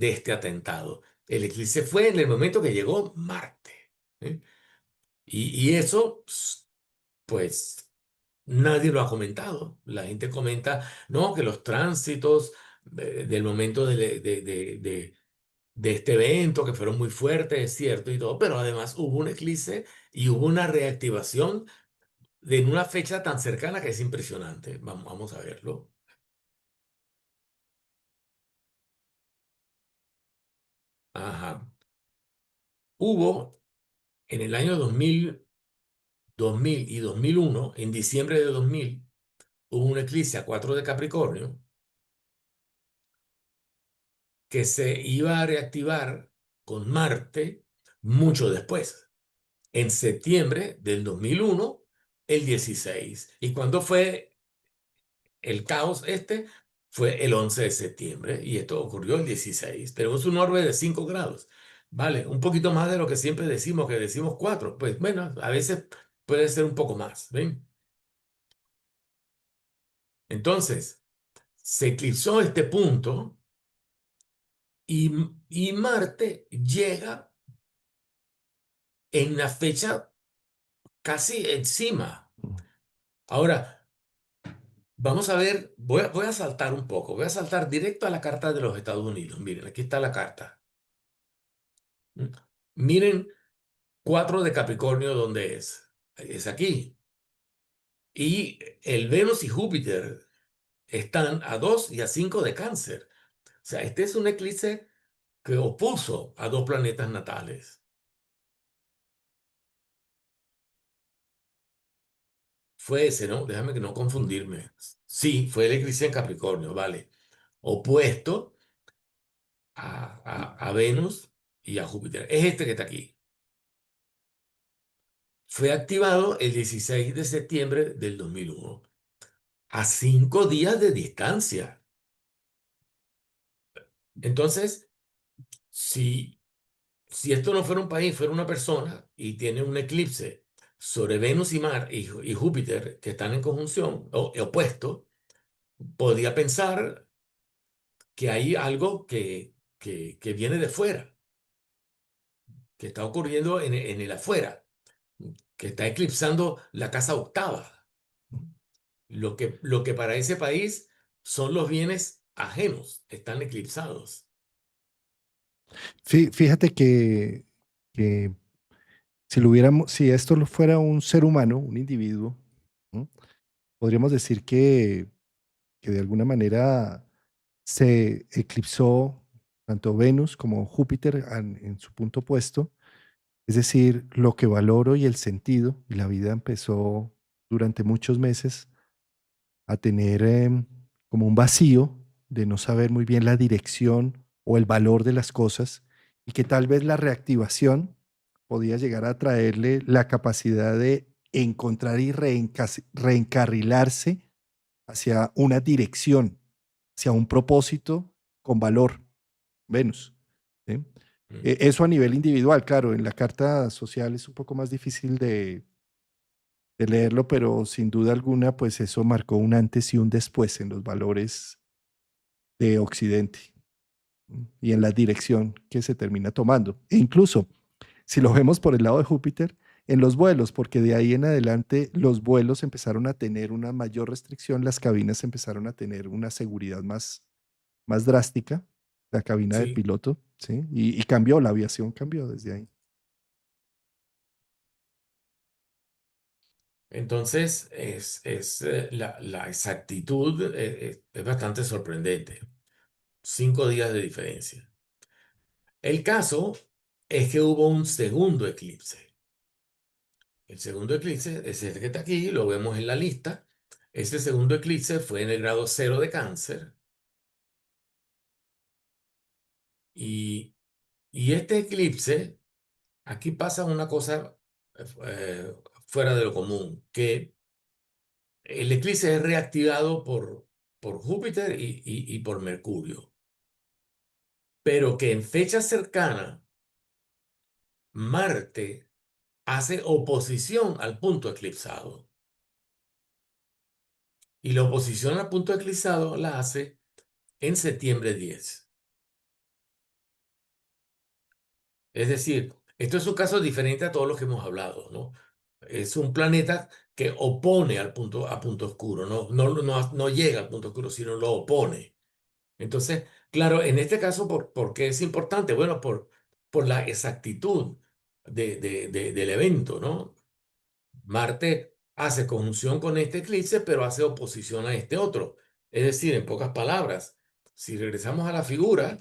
Speaker 2: este atentado. El eclipse fue en el momento que llegó Marte. ¿Eh? Y eso, pues, nadie lo ha comentado. La gente comenta, no, que los tránsitos del momento de este evento, que fueron muy fuertes, es cierto y todo, pero además hubo un eclipse y hubo una reactivación en una fecha tan cercana que es impresionante. Vamos a verlo. Ajá. Hubo en el año 2000 y 2001, en diciembre de 2000, hubo un eclipse a 4 de Capricornio que se iba a reactivar con Marte mucho después. en septiembre del 2001, el 16. ¿Y cuándo fue el caos este? Fue el 11 de septiembre y esto ocurrió el 16. Tenemos un orbe de 5 grados. Vale, un poquito más de lo que siempre decimos, que decimos 4. Pues bueno, a veces puede ser un poco más, ¿ven? Entonces, se eclipsó este punto y, y Marte llega en la fecha casi encima. Ahora, vamos a ver, voy a saltar un poco, voy a saltar directo a la carta de los Estados Unidos. Miren, aquí está la carta. ¿Mm? Miren, 4 de Capricornio, ¿dónde es? Es aquí. Y el Venus y Júpiter están a 2 y a 5 de Cáncer. O sea, este es un eclipse que opuso a dos planetas natales. Fue ese, ¿no? Déjame que no confundirme. Sí, fue el eclipse en Capricornio, vale. Opuesto a Venus y a Júpiter. Es este que está aquí. Fue activado el 16 de septiembre del 2001, a 5 días de distancia. Entonces, si, si esto no fuera un país, fuera una persona y tiene un eclipse sobre Venus y Mar y Júpiter que están en conjunción o opuesto, podría pensar que hay algo que viene de fuera, que está ocurriendo en el afuera, que está eclipsando la casa octava. Lo que para ese país son los bienes ajenos, están eclipsados.
Speaker 1: Fíjate que si lo hubiéramos, si esto fuera un ser humano, un individuo, ¿no? Podríamos decir que de alguna manera se eclipsó tanto Venus como Júpiter en su punto opuesto. Es decir, lo que valoro y el sentido, y la vida empezó durante muchos meses a tener como un vacío de no saber muy bien la dirección o el valor de las cosas, y que tal vez la reactivación podía llegar a traerle la capacidad de encontrar y reencarrilarse hacia una dirección, hacia un propósito con valor, Venus. ¿Sí?
Speaker 2: Mm.
Speaker 1: Eso a nivel individual, claro, en la carta social es un poco más difícil de leerlo, pero sin duda alguna, pues eso marcó un antes y un después en los valores de Occidente, ¿no? Y en la dirección que se termina tomando. E incluso, si lo vemos por el lado de Júpiter, en los vuelos, porque de ahí en adelante los vuelos empezaron a tener una mayor restricción, las cabinas empezaron a tener una seguridad más drástica, la cabina de
Speaker 2: Sí,
Speaker 1: piloto, ¿sí? Y cambió, la aviación cambió desde ahí.
Speaker 2: entonces la exactitud es bastante sorprendente. 5 días de diferencia. El caso es que hubo un segundo eclipse. El segundo eclipse es este que está aquí, lo vemos en la lista. Ese segundo eclipse fue en el grado 0 de Cáncer y, y este eclipse, aquí pasa una cosa eh, fuera de lo común, que el eclipse es reactivado por Júpiter y por Mercurio, pero que en fecha cercana Marte hace oposición al punto eclipsado. Y la oposición al punto eclipsado la hace en septiembre 10. Es decir, esto es un caso diferente a todos los que hemos hablado, ¿no? Es un planeta que opone a punto oscuro, no llega al punto oscuro, sino lo opone. Entonces, claro, en este caso, ¿por qué es importante? Bueno, por la exactitud del evento, ¿no? Marte hace conjunción con este eclipse, pero hace oposición a este otro. Es decir, en pocas palabras, si regresamos a la figura,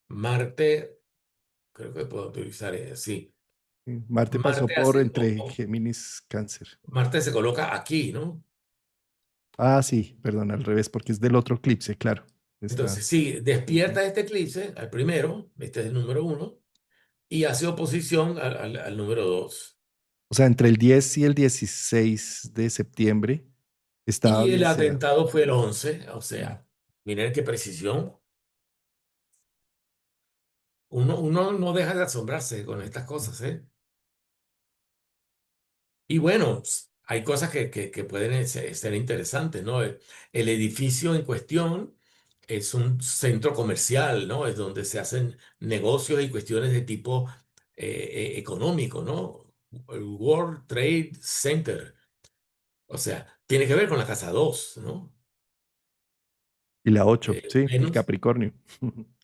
Speaker 2: Marte, creo que puedo utilizar, sí,
Speaker 1: Sí, Marte pasó
Speaker 2: Marte
Speaker 1: por
Speaker 2: hace,
Speaker 1: entre Géminis, Cáncer.
Speaker 2: Marte se coloca aquí, ¿no?
Speaker 1: Ah, sí, perdón, al revés, porque es del otro eclipse, claro. Está.
Speaker 2: Entonces, sí,
Speaker 1: Ujú.
Speaker 2: despierta este eclipse, al primero, este es el número 1, y hace oposición al número 2.
Speaker 1: O sea, entre el 10 y el 16 de septiembre estaba
Speaker 2: Y el
Speaker 1: bien sea.
Speaker 2: atentado fue el 11, o sea, miren qué precisión. Uno no deja de asombrarse con estas cosas, ¿eh? Y bueno, hay cosas que pueden ser interesantes, ¿no? El edificio en cuestión es un centro comercial, ¿no? Es donde se hacen negocios y cuestiones de tipo económico, ¿no? El World Trade Center. O sea, tiene que ver con la casa 2, ¿no?
Speaker 1: Y la 8, sí, el
Speaker 2: Venus.
Speaker 1: Capricornio.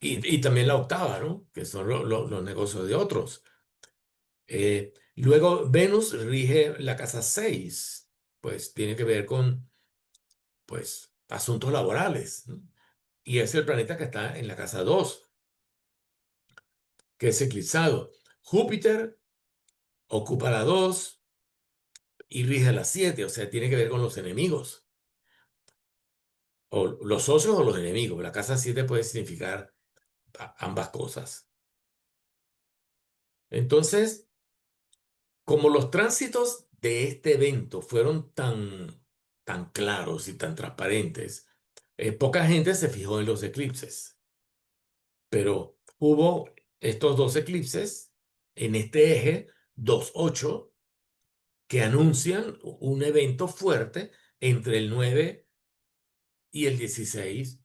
Speaker 2: Y también la octava, ¿no? Que son los negocios de otros. Luego, Venus rige la casa 6, pues tiene que ver con, pues, asuntos laborales, ¿no? Y es el planeta que está en la casa 2, que es eclipsado. Júpiter ocupa la 2 y rige la 7, o sea, tiene que ver con los enemigos, o los socios o los enemigos. La casa 7 puede significar ambas cosas. Entonces, como los tránsitos de este evento fueron tan claros y tan transparentes, poca gente se fijó en los eclipses, pero hubo estos dos eclipses en este eje 2-8 que anuncian un evento fuerte entre el 9 y el 16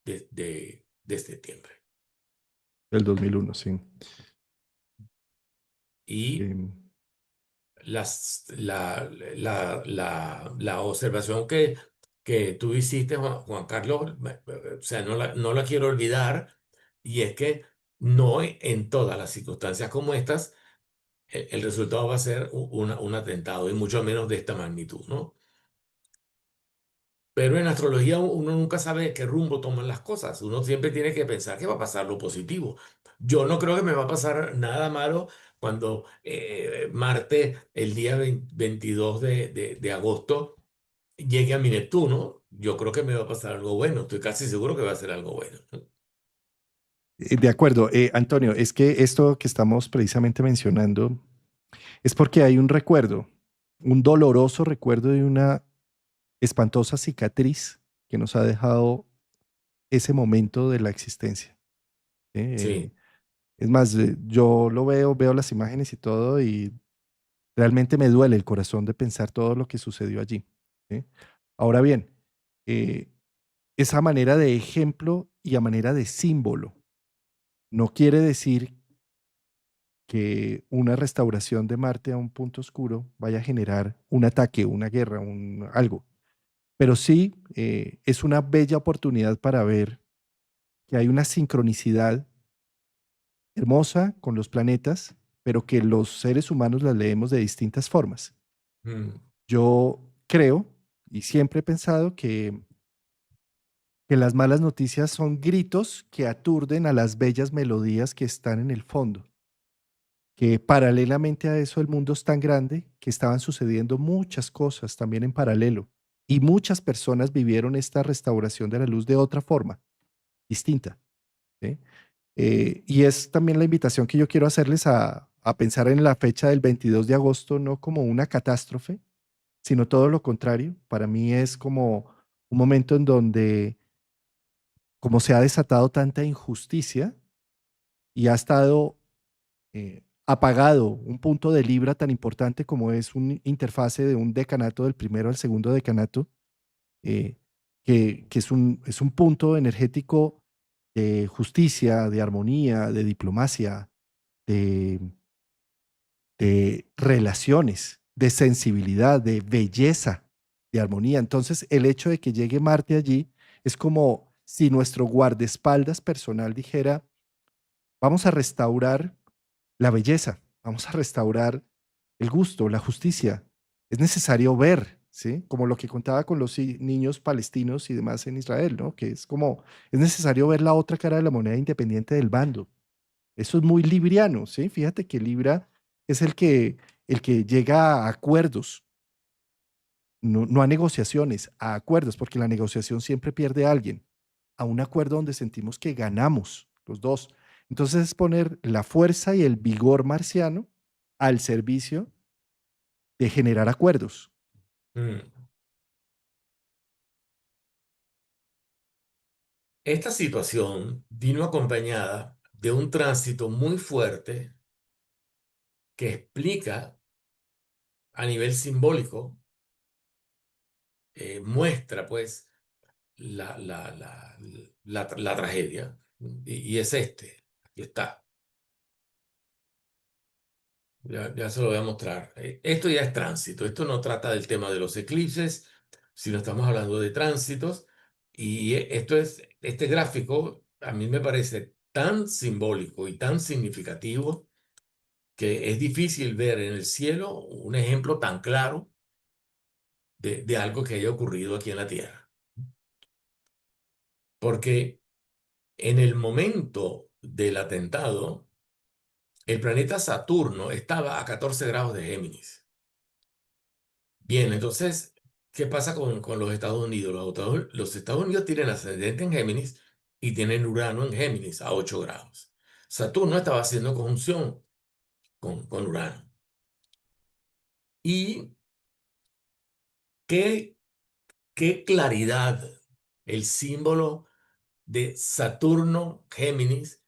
Speaker 2: de septiembre.
Speaker 1: Del 2001, sí.
Speaker 2: Y
Speaker 1: Em,
Speaker 2: la observación que tú hiciste, Juan Carlos, o sea, no la quiero olvidar, y es que no en todas las circunstancias como estas, el resultado va a ser un atentado, y mucho menos de esta magnitud, ¿no? Pero en astrología uno nunca sabe qué rumbo toman las cosas. Uno siempre tiene que pensar que va a pasar lo positivo. Yo no creo que me va a pasar nada malo cuando Marte, el día 22 de agosto, llegue a mi Neptuno. Yo creo que me va a pasar algo bueno. Estoy casi seguro que va a ser algo bueno, ¿no?
Speaker 1: de acuerdo, Antonio, es que esto que estamos precisamente mencionando es porque hay un recuerdo, un doloroso recuerdo de una espantosa cicatriz que nos ha dejado ese momento de la existencia. ¿Sí?
Speaker 2: Sí.
Speaker 1: Es más, yo lo veo las imágenes y todo, y realmente me duele el corazón de pensar todo lo que sucedió allí. ¿Sí? Ahora bien, eh, esa manera de ejemplo y a manera de símbolo no quiere decir que una restauración de Marte a un punto oscuro vaya a generar un ataque, una guerra, algo. Pero sí es una bella oportunidad para ver que hay una sincronicidad hermosa con los planetas, pero que los seres humanos las leemos de distintas formas.
Speaker 2: Mm,
Speaker 1: Yo creo y siempre he pensado que las malas noticias son gritos que aturden a las bellas melodías que están en el fondo, que paralelamente a eso el mundo es tan grande que estaban sucediendo muchas cosas también en paralelo y muchas personas vivieron esta restauración de la luz de otra forma, distinta. ¿Sí? Y es también la invitación que yo quiero hacerles a pensar en la fecha del 22 de agosto no como una catástrofe, sino todo lo contrario. Para mí es como un momento en donde, como se ha desatado tanta injusticia y ha estado apagado un punto de libra tan importante como es un interfase de un decanato del primero al segundo decanato, eh, que es un punto energético de justicia, de armonía, de diplomacia, de, de relaciones, de sensibilidad, de belleza, de armonía. Entonces, el hecho de que llegue Marte allí es como si nuestro guardaespaldas personal dijera, vamos a restaurar la belleza, vamos a restaurar el gusto, la justicia. Es necesario ver, ¿sí? Como lo que contaba con los niños palestinos y demás en Israel, ¿no? Que es como, es necesario ver la otra cara de la moneda independiente del bando. Eso es muy libriano, ¿sí? Fíjate que Libra es el que llega a acuerdos, no a negociaciones, a acuerdos, porque la negociación siempre pierde a alguien, a un acuerdo donde sentimos que ganamos los dos. Entonces es poner la fuerza y el vigor marciano al servicio de generar acuerdos.
Speaker 2: Mm. Esta situación vino acompañada de un tránsito muy fuerte que explica a nivel simbólico, muestra pues la tragedia. Y es este, aquí está, ya se lo voy a mostrar. Esto ya es tránsito, esto no trata del tema de los eclipses, sino estamos hablando de tránsitos. Y este gráfico a mí me parece tan simbólico y tan significativo que es difícil ver en el cielo un ejemplo tan claro de algo que haya ocurrido aquí en la Tierra. Porque en el momento del atentado, el planeta Saturno estaba a 14 grados de Géminis. Bien, entonces, ¿qué pasa con los Estados Unidos? Los Estados Unidos tienen ascendente en Géminis y tienen Urano en Géminis a 8 grados. Saturno estaba haciendo conjunción con Urano. Y qué, qué claridad el símbolo de Saturno Géminis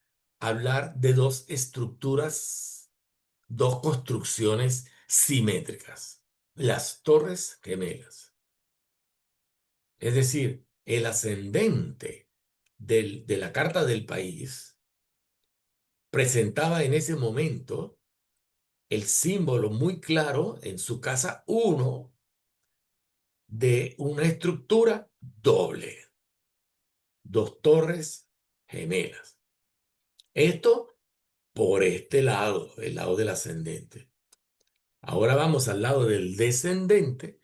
Speaker 2: hablar de dos estructuras, dos construcciones simétricas, las torres gemelas. Es decir, el ascendente de la carta del país presentaba en ese momento el símbolo muy claro en su casa uno de una estructura doble, dos torres gemelas. Esto por este lado, el lado del ascendente. Ahora vamos al lado del descendente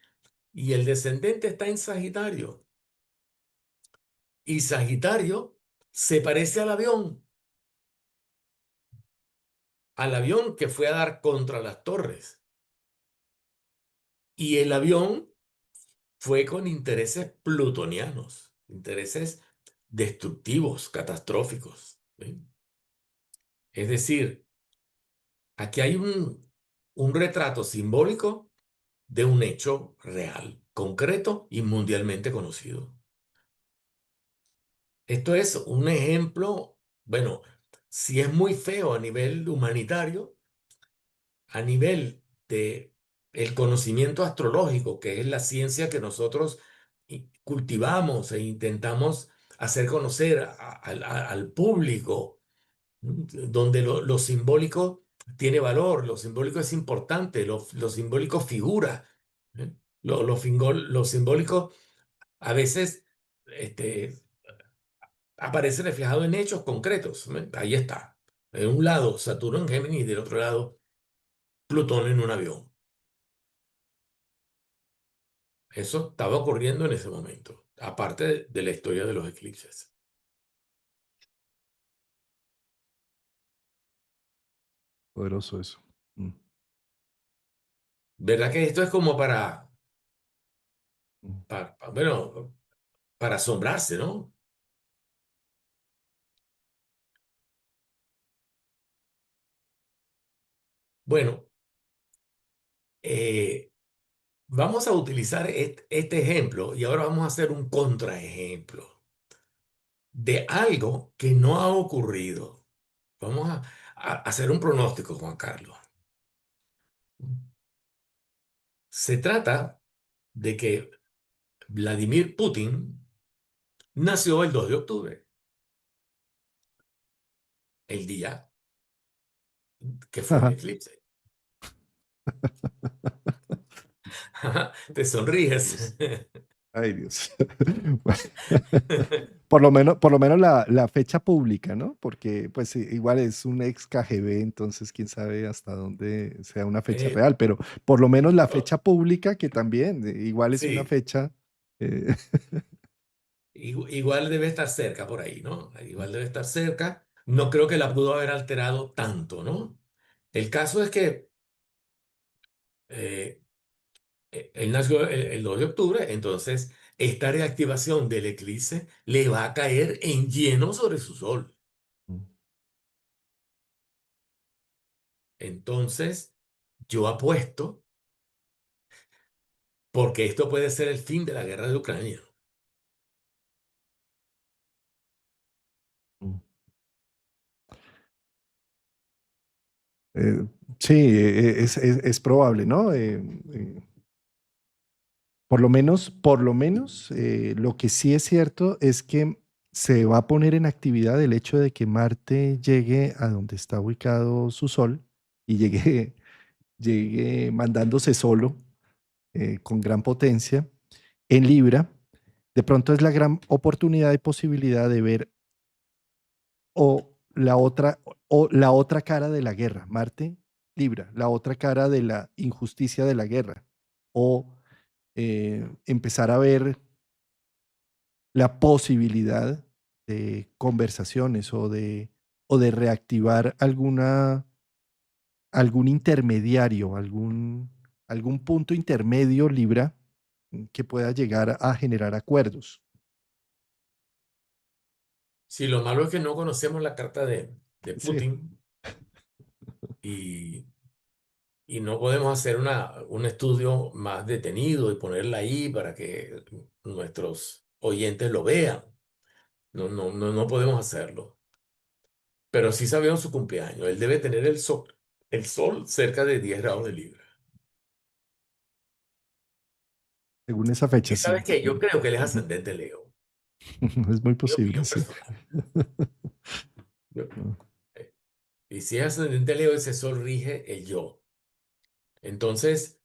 Speaker 2: y el descendente está en Sagitario. Y Sagitario se parece al avión que fue a dar contra las torres. Y el avión fue con intereses plutonianos, intereses destructivos, catastróficos. ¿Sí? Es decir, aquí hay un retrato simbólico de un hecho real, concreto y mundialmente conocido. Esto es un ejemplo, bueno, si es muy feo a nivel humanitario, a nivel de el conocimiento astrológico, que es la ciencia que nosotros cultivamos e intentamos hacer conocer al público, donde lo simbólico tiene valor, lo simbólico es importante, lo simbólico figura, ¿eh? Lo simbólico a veces este, aparece reflejado en hechos concretos. Ahí está. De un lado Saturno en Géminis y del otro lado Plutón en un avión. Eso estaba ocurriendo en ese momento, aparte de la historia de los eclipses.
Speaker 1: Poderoso eso. Mm,
Speaker 2: ¿Verdad que esto es como
Speaker 1: mm.
Speaker 2: bueno, para asombrarse, ¿no? Bueno, eh, vamos a utilizar este ejemplo y ahora vamos a hacer un contraejemplo de algo que no ha ocurrido. Vamos a hacer un pronóstico, Juan Carlos. Se trata de que Vladimir Putin nació el 2 de octubre, el día que fue el eclipse. Te
Speaker 1: Ay,
Speaker 2: sonríes.
Speaker 1: Dios. Ay, Dios. Bueno, por lo menos la fecha pública, ¿no? Porque pues igual es un ex KGB, entonces quién sabe hasta dónde sea una fecha
Speaker 2: Eh,
Speaker 1: real, pero por lo menos la
Speaker 2: oh,
Speaker 1: fecha pública que también igual es una
Speaker 2: sí,
Speaker 1: fecha. eh,
Speaker 2: igual debe estar cerca por ahí, ¿no? Igual debe estar cerca. No creo que la pudo haber alterado tanto, ¿no? El caso es que eh, él nació el 2 de octubre, entonces esta reactivación del eclipse le va a caer en lleno sobre su sol. Entonces, yo apuesto porque esto puede ser el fin de la guerra de Ucrania.
Speaker 1: Mm. Eh, sí, es probable, ¿no? Por lo menos, lo que sí es cierto es que se va a poner en actividad el hecho de que Marte llegue a donde está ubicado su Sol y llegue mandándose solo con gran potencia en Libra. De pronto es la gran oportunidad y posibilidad de ver o la otra cara de la guerra, Marte, Libra, la otra cara de la injusticia de la guerra, o empezar a ver la posibilidad de conversaciones o de reactivar algún intermediario, algún punto intermedio Libra que pueda llegar a generar acuerdos.
Speaker 2: Si lo malo es que no conocemos la carta de
Speaker 1: Sí,
Speaker 2: Putin y, y no podemos hacer un estudio más detenido y ponerla ahí para que nuestros oyentes lo vean. No, no, no, no podemos hacerlo. Pero sí sabemos su cumpleaños. Él debe tener el sol cerca de 10 grados de Libra.
Speaker 1: según esa fecha,
Speaker 2: Y
Speaker 1: sí.
Speaker 2: sabes qué, yo creo que él es
Speaker 1: Ujú.
Speaker 2: ascendente Leo.
Speaker 1: Es muy
Speaker 2: Mi
Speaker 1: posible,
Speaker 2: opinión
Speaker 1: sí.
Speaker 2: personal. Eh, Y si es ascendente Leo, ese sol rige el yo. Entonces,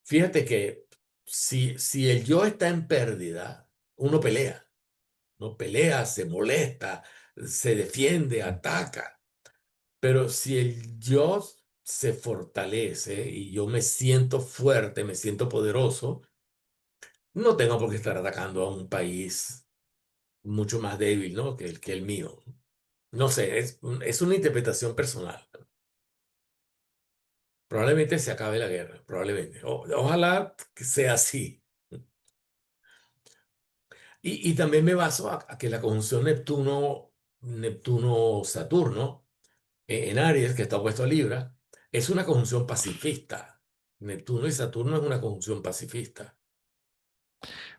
Speaker 2: fíjate que si el yo está en pérdida, uno pelea. No pelea, se molesta, se defiende, ataca. Pero si el yo se fortalece y yo me siento fuerte, me siento poderoso, no tengo por qué estar atacando a un país mucho más débil, ¿no? que el mío. No sé, es una interpretación personal. Probablemente se acabe la guerra, probablemente. Ojalá que sea así. Y también me baso a que la conjunción Neptuno-Saturno en Aries, que está opuesto a Libra, es una conjunción pacifista. Neptuno y Saturno es una conjunción pacifista.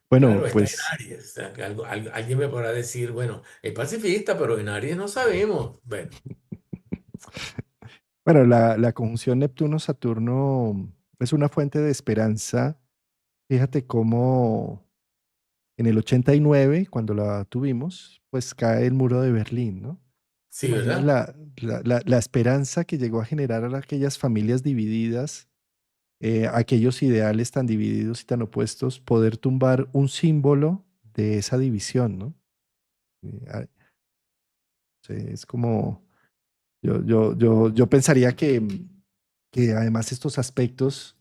Speaker 1: Bueno,
Speaker 2: Claro, está en
Speaker 1: pues,
Speaker 2: Aries. O sea, que alguien me podrá decir, bueno, es pacifista, pero en Aries no sabemos. Bueno,
Speaker 1: bueno, la conjunción Neptuno-Saturno es una fuente de esperanza. Fíjate cómo en el 89, cuando la tuvimos, pues cae el muro de Berlín, ¿no? ¿Te
Speaker 2: sí,
Speaker 1: imaginas
Speaker 2: ¿verdad?
Speaker 1: la esperanza que llegó a generar a aquellas familias divididas, aquellos ideales tan divididos y tan opuestos, poder tumbar un símbolo de esa división, ¿no? Sí, es como, yo pensaría que además estos aspectos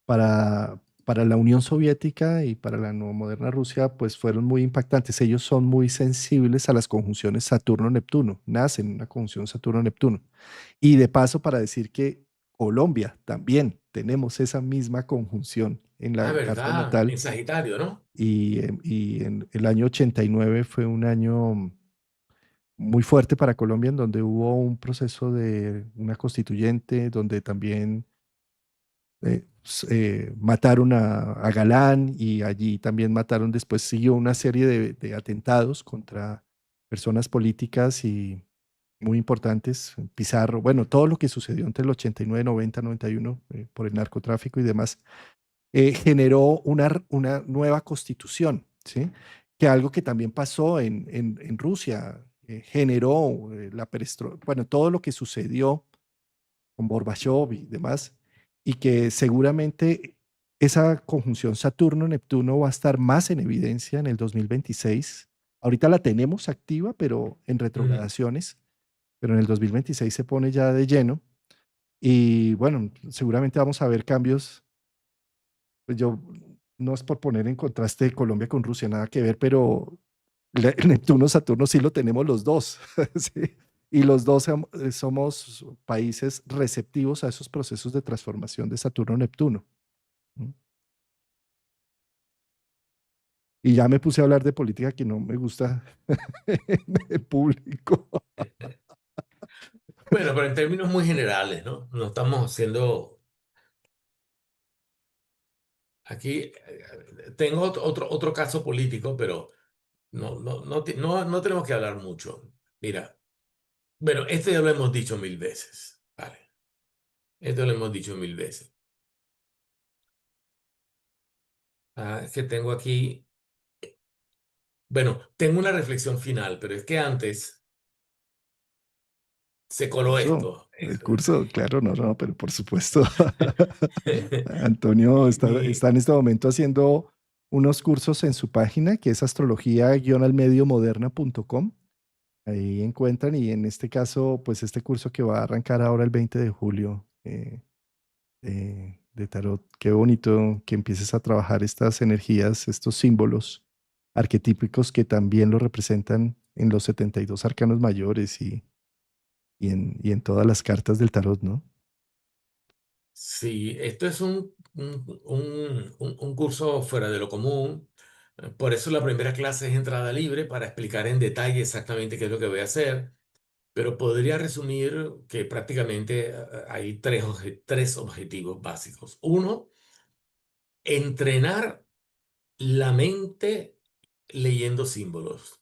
Speaker 1: para la Unión Soviética y para la nueva moderna Rusia, pues fueron muy impactantes. Ellos son muy sensibles a las conjunciones Saturno-Neptuno, nacen en una conjunción Saturno-Neptuno. Y de paso, para decir que Colombia también tenemos esa misma conjunción en
Speaker 2: Ah,
Speaker 1: la carta
Speaker 2: ¿verdad?
Speaker 1: natal
Speaker 2: En Sagitario, ¿no?
Speaker 1: y en el año 89 fue un año muy fuerte para Colombia, en donde hubo un proceso de una constituyente, donde también mataron a Galán y allí también mataron, después siguió una serie de atentados contra personas políticas y muy importantes, Pizarro, bueno, todo lo que sucedió entre el 89, 90, 91 por el narcotráfico y demás, generó una nueva constitución, ¿sí? Que algo que también pasó en Rusia, generó la perestroika, bueno, todo lo que sucedió con Gorbachev y demás, y que seguramente esa conjunción Saturno-Neptuno va a estar más en evidencia en el 2026. Ahorita la tenemos activa, pero en
Speaker 2: Mm.
Speaker 1: retrogradaciones, pero en el 2026 se pone ya de lleno y bueno, seguramente vamos a ver cambios. Pues yo no es por poner en contraste Colombia con Rusia, nada que ver, pero Neptuno, Saturno sí lo tenemos los dos, ¿sí? Y los dos somos países receptivos a esos procesos de transformación de Saturno-Neptuno. ¿Mm? Y ya me puse a hablar de política que no me gusta en público.
Speaker 2: Bueno, pero en términos muy generales, ¿no? No estamos haciendo aquí. Tengo otro caso político, pero no tenemos que hablar mucho. Mira, bueno, este ya lo hemos dicho mil veces, ¿vale? Esto lo hemos dicho mil veces. Es que tengo aquí, bueno, tengo una reflexión final, pero es que antes se coló esto.
Speaker 1: El curso, claro, no, no, pero por supuesto. Antonio está
Speaker 2: Mi,
Speaker 1: en este momento haciendo unos cursos en su página, que es astrología-almediomoderna.com. Ahí encuentran y en este caso, pues este curso que va a arrancar ahora el 20 de julio de tarot. Qué bonito que empieces a trabajar estas energías, estos símbolos arquetípicos que también lo representan en los 72 arcanos mayores y en todas las cartas del tarot, ¿no?
Speaker 2: sí, esto es un curso fuera de lo común. Por eso la primera clase es entrada libre para explicar en detalle exactamente qué es lo que voy a hacer. Pero podría resumir que prácticamente hay tres objetivos básicos. Uno, entrenar la mente leyendo símbolos.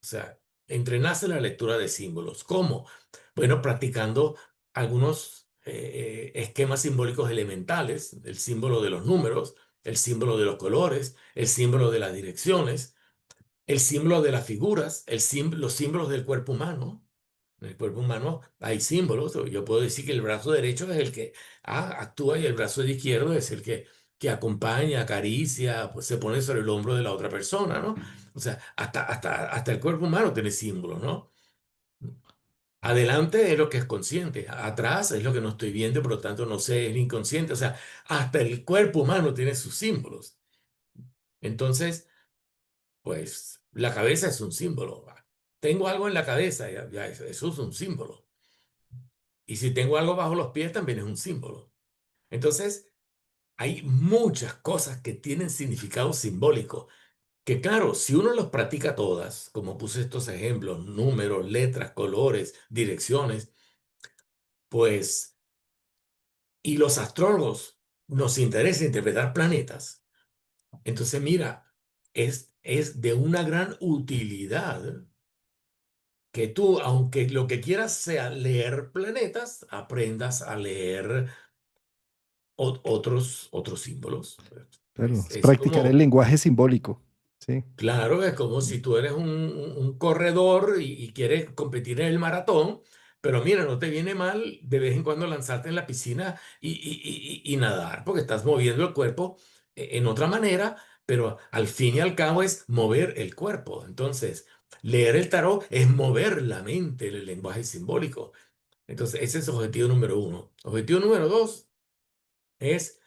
Speaker 2: O sea, entrenarse la lectura de símbolos. ¿Cómo? Bueno, practicando algunos esquemas simbólicos elementales, el símbolo de los números, el símbolo de los colores, el símbolo de las direcciones, el símbolo de las figuras, los símbolos del cuerpo humano. En el cuerpo humano hay símbolos. Yo puedo decir que el brazo derecho es el que actúa y el brazo izquierdo es el que acompaña, acaricia, pues se pone sobre el hombro de la otra persona, ¿no? O sea, hasta el cuerpo humano tiene símbolos, ¿no? Adelante es lo que es consciente, atrás es lo que no estoy viendo, por lo tanto no sé, es el inconsciente. O sea, hasta el cuerpo humano tiene sus símbolos. Entonces, pues la cabeza es un símbolo. Tengo algo en la cabeza, ya eso es un símbolo. Y si tengo algo bajo los pies, también es un símbolo. Entonces, hay muchas cosas que tienen significado simbólico, que claro, si uno los practica todas, como puse estos ejemplos, números, letras, colores, direcciones, pues, y los astrólogos nos interesa interpretar planetas, entonces mira, es de una gran utilidad que tú, aunque lo que quieras sea leer planetas, aprendas a leer otros símbolos.
Speaker 1: Claro, es
Speaker 2: Es
Speaker 1: practicar el
Speaker 2: como,
Speaker 1: lenguaje simbólico. Sí.
Speaker 2: claro, es como si tú eres un corredor y quieres competir en el maratón, pero mira, no te viene mal de vez en cuando lanzarte en la piscina y nadar, porque estás moviendo el cuerpo en otra manera, pero al fin y al cabo es mover el cuerpo. Entonces, leer el tarot es mover la mente, el lenguaje simbólico. Entonces, ese es objetivo número uno. Objetivo número dos es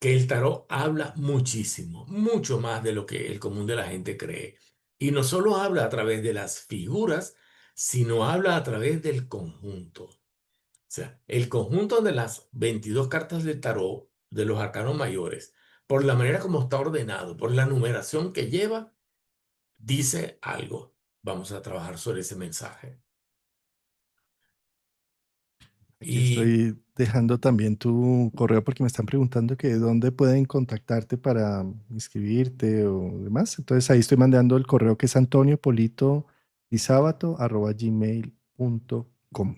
Speaker 2: que el tarot habla muchísimo, mucho más de lo que el común de la gente cree. Y no solo habla a través de las figuras, sino habla a través del conjunto. O sea, el conjunto de las 22 cartas del tarot, de los arcanos mayores, por la manera como está ordenado, por la numeración que lleva, dice algo. Vamos a trabajar sobre ese mensaje.
Speaker 1: Aquí
Speaker 2: Y
Speaker 1: estoy dejando también tu correo porque me están preguntando que dónde pueden contactarte para inscribirte o demás. Entonces ahí estoy mandando el correo que es antoniopolito@gmail.com.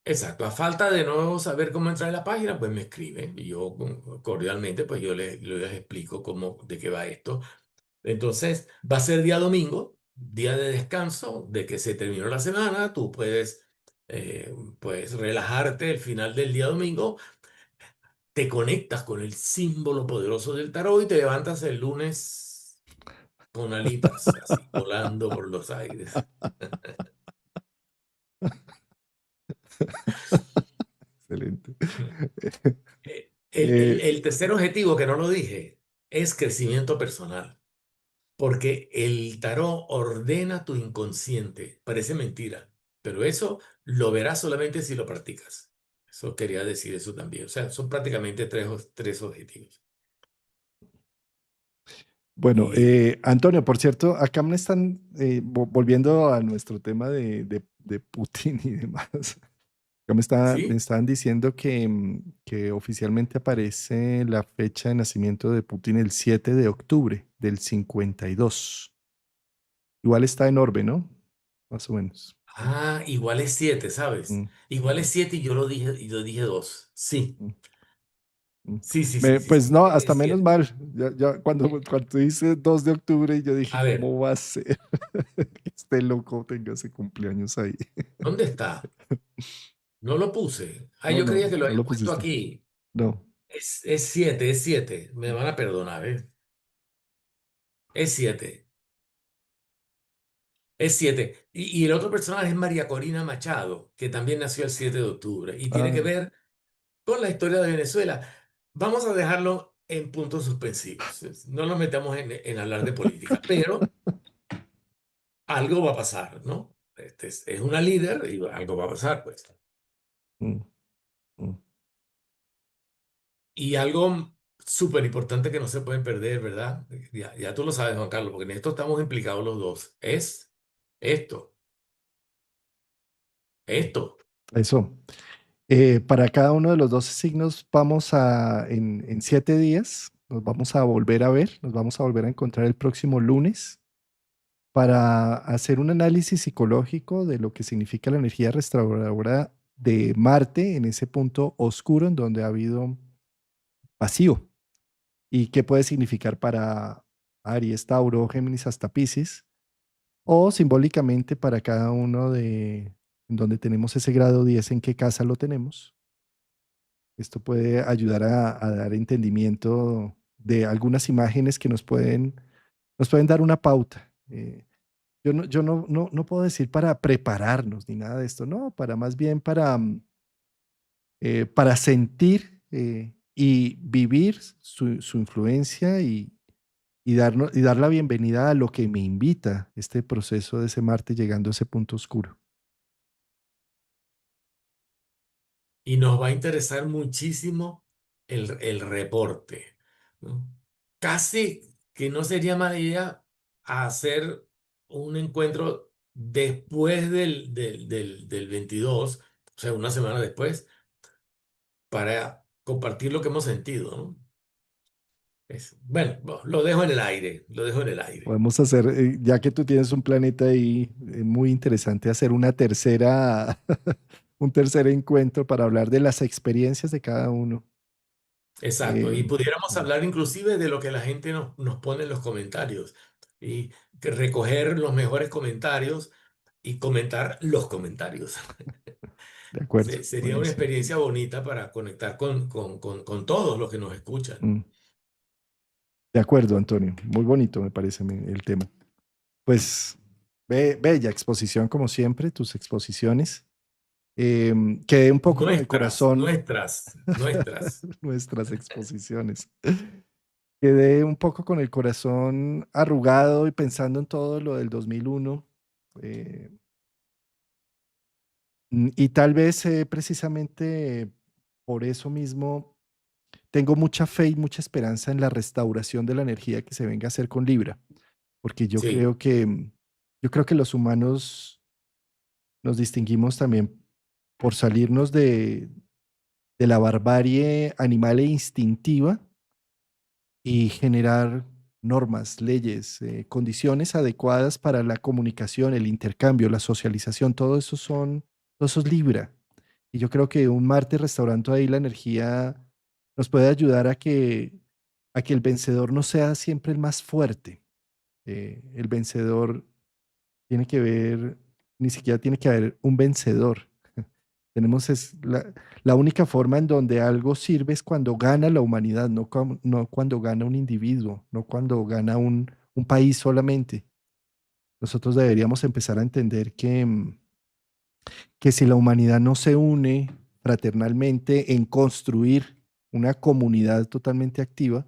Speaker 2: exacto, a falta de no saber cómo entrar en la página, pues me escriben y yo cordialmente, pues yo les explico de qué va esto. Entonces, va a ser día domingo, día de descanso, de que se terminó la semana, tú puedes relajarte el final del día domingo, te conectas con el símbolo poderoso del tarot y te levantas el lunes con alitas, así, volando por los aires.
Speaker 1: Excelente. Eh,
Speaker 2: El tercer objetivo, que no lo dije, es crecimiento personal. Porque el tarot ordena tu inconsciente. Parece mentira, pero eso lo verás solamente si lo practicas. Eso quería decir eso también. O sea, son prácticamente tres objetivos.
Speaker 1: bueno,
Speaker 2: Y
Speaker 1: Antonio, por cierto, acá me están volviendo a nuestro tema de Putin y demás. Ya me
Speaker 2: ¿sí?
Speaker 1: estaban diciendo que, que oficialmente aparece la fecha de nacimiento de Putin el 7 de octubre del 52. Igual está en orbe, ¿no? Más o menos.
Speaker 2: Ah, igual es 7, ¿sabes?
Speaker 1: Mm,
Speaker 2: Igual es
Speaker 1: mm,
Speaker 2: 7 y yo dije 2. Sí,
Speaker 1: mm, mm.
Speaker 2: sí, sí, sí, sí,
Speaker 1: Pues
Speaker 2: sí.
Speaker 1: no, hasta
Speaker 2: Es
Speaker 1: menos
Speaker 2: 7.
Speaker 1: mal. Cuando tú dices 2 de octubre, yo dije,
Speaker 2: A ver,
Speaker 1: ¿cómo va a ser que este loco tenga ese cumpleaños ahí?
Speaker 2: ¿dónde está? No lo puse. Ah,
Speaker 1: No,
Speaker 2: yo
Speaker 1: no,
Speaker 2: creía que lo
Speaker 1: no
Speaker 2: había
Speaker 1: lo
Speaker 2: puesto
Speaker 1: pusiste.
Speaker 2: aquí.
Speaker 1: No.
Speaker 2: Es 7, es 7. Me van a perdonar, ¿eh? Es 7. Es 7. Y el otro personaje es María Corina Machado, que también nació el 7 de octubre y tiene que
Speaker 1: Ah,
Speaker 2: ver con la historia de Venezuela. Vamos a dejarlo en puntos suspensivos. No nos metamos en hablar de política, pero algo va a pasar, ¿no? Es una líder y algo va a pasar, pues.
Speaker 1: mm, mm.
Speaker 2: Y algo súper importante que no se pueden perder, ¿verdad? Ya tú lo sabes, Juan Carlos, porque en esto estamos implicados los dos. Es esto, esto.
Speaker 1: Eso. Para cada uno de los 12 signos vamos en 7 días, nos vamos a volver a ver, nos vamos a volver a encontrar el próximo lunes para hacer un análisis psicológico de lo que significa la energía restauradora de Marte en ese punto oscuro en donde ha habido vacío y qué puede significar para Aries, Tauro, Géminis hasta Piscis o simbólicamente para cada uno de en donde tenemos ese grado 10 en qué casa lo tenemos. Esto puede ayudar a dar entendimiento de algunas imágenes que nos pueden dar una pauta. Yo no puedo decir para prepararnos ni nada de esto, no, para más bien para sentir y vivir su influencia y dar la bienvenida a lo que me invita este proceso de ese Marte llegando a ese punto oscuro.
Speaker 2: Y nos va a interesar muchísimo el reporte, ¿no? Casi que no sería mala idea hacer un encuentro después del 22, o sea, una semana después, para compartir lo que hemos sentido, ¿no? Bueno, lo dejo en el aire, lo dejo en el aire.
Speaker 1: Podemos hacer, ya que tú tienes un planeta ahí, muy interesante hacer una tercera, un tercer encuentro para hablar de las experiencias de cada uno.
Speaker 2: Exacto,
Speaker 1: Eh,
Speaker 2: y pudiéramos
Speaker 1: mm,
Speaker 2: hablar inclusive de lo que la gente nos pone en los comentarios y que recoger los mejores comentarios y comentar los comentarios.
Speaker 1: de acuerdo,
Speaker 2: Sería una
Speaker 1: buenísimo.
Speaker 2: experiencia bonita para conectar con todos los que nos escuchan.
Speaker 1: Mm, de acuerdo, Antonio. Muy bonito me parece el tema. Pues bella exposición como siempre, tus exposiciones. Quedé un poco con el
Speaker 2: Nuestras,
Speaker 1: corazón,
Speaker 2: nuestras, nuestras.
Speaker 1: nuestras exposiciones. Quedé un poco con el corazón arrugado y pensando en todo lo del 2001. eh, y tal vez precisamente por eso mismo tengo mucha fe y mucha esperanza en la restauración de la energía que se venga a hacer con Libra, porque
Speaker 2: Sí,
Speaker 1: yo creo que los humanos nos distinguimos también por salirnos de la barbarie animal e instintiva y generar normas, leyes, condiciones adecuadas para la comunicación, el intercambio, la socialización, todo eso es Libra. Y yo creo que un Marte restaurando ahí la energía nos puede ayudar a que el vencedor no sea siempre el más fuerte. El vencedor tiene que ver, ni siquiera tiene que haber un vencedor. Tenemos la única forma en donde algo sirve es cuando gana la humanidad, no cuando gana un individuo, no cuando gana un país solamente. Nosotros deberíamos empezar a entender que si la humanidad no se une fraternalmente en construir una comunidad totalmente activa,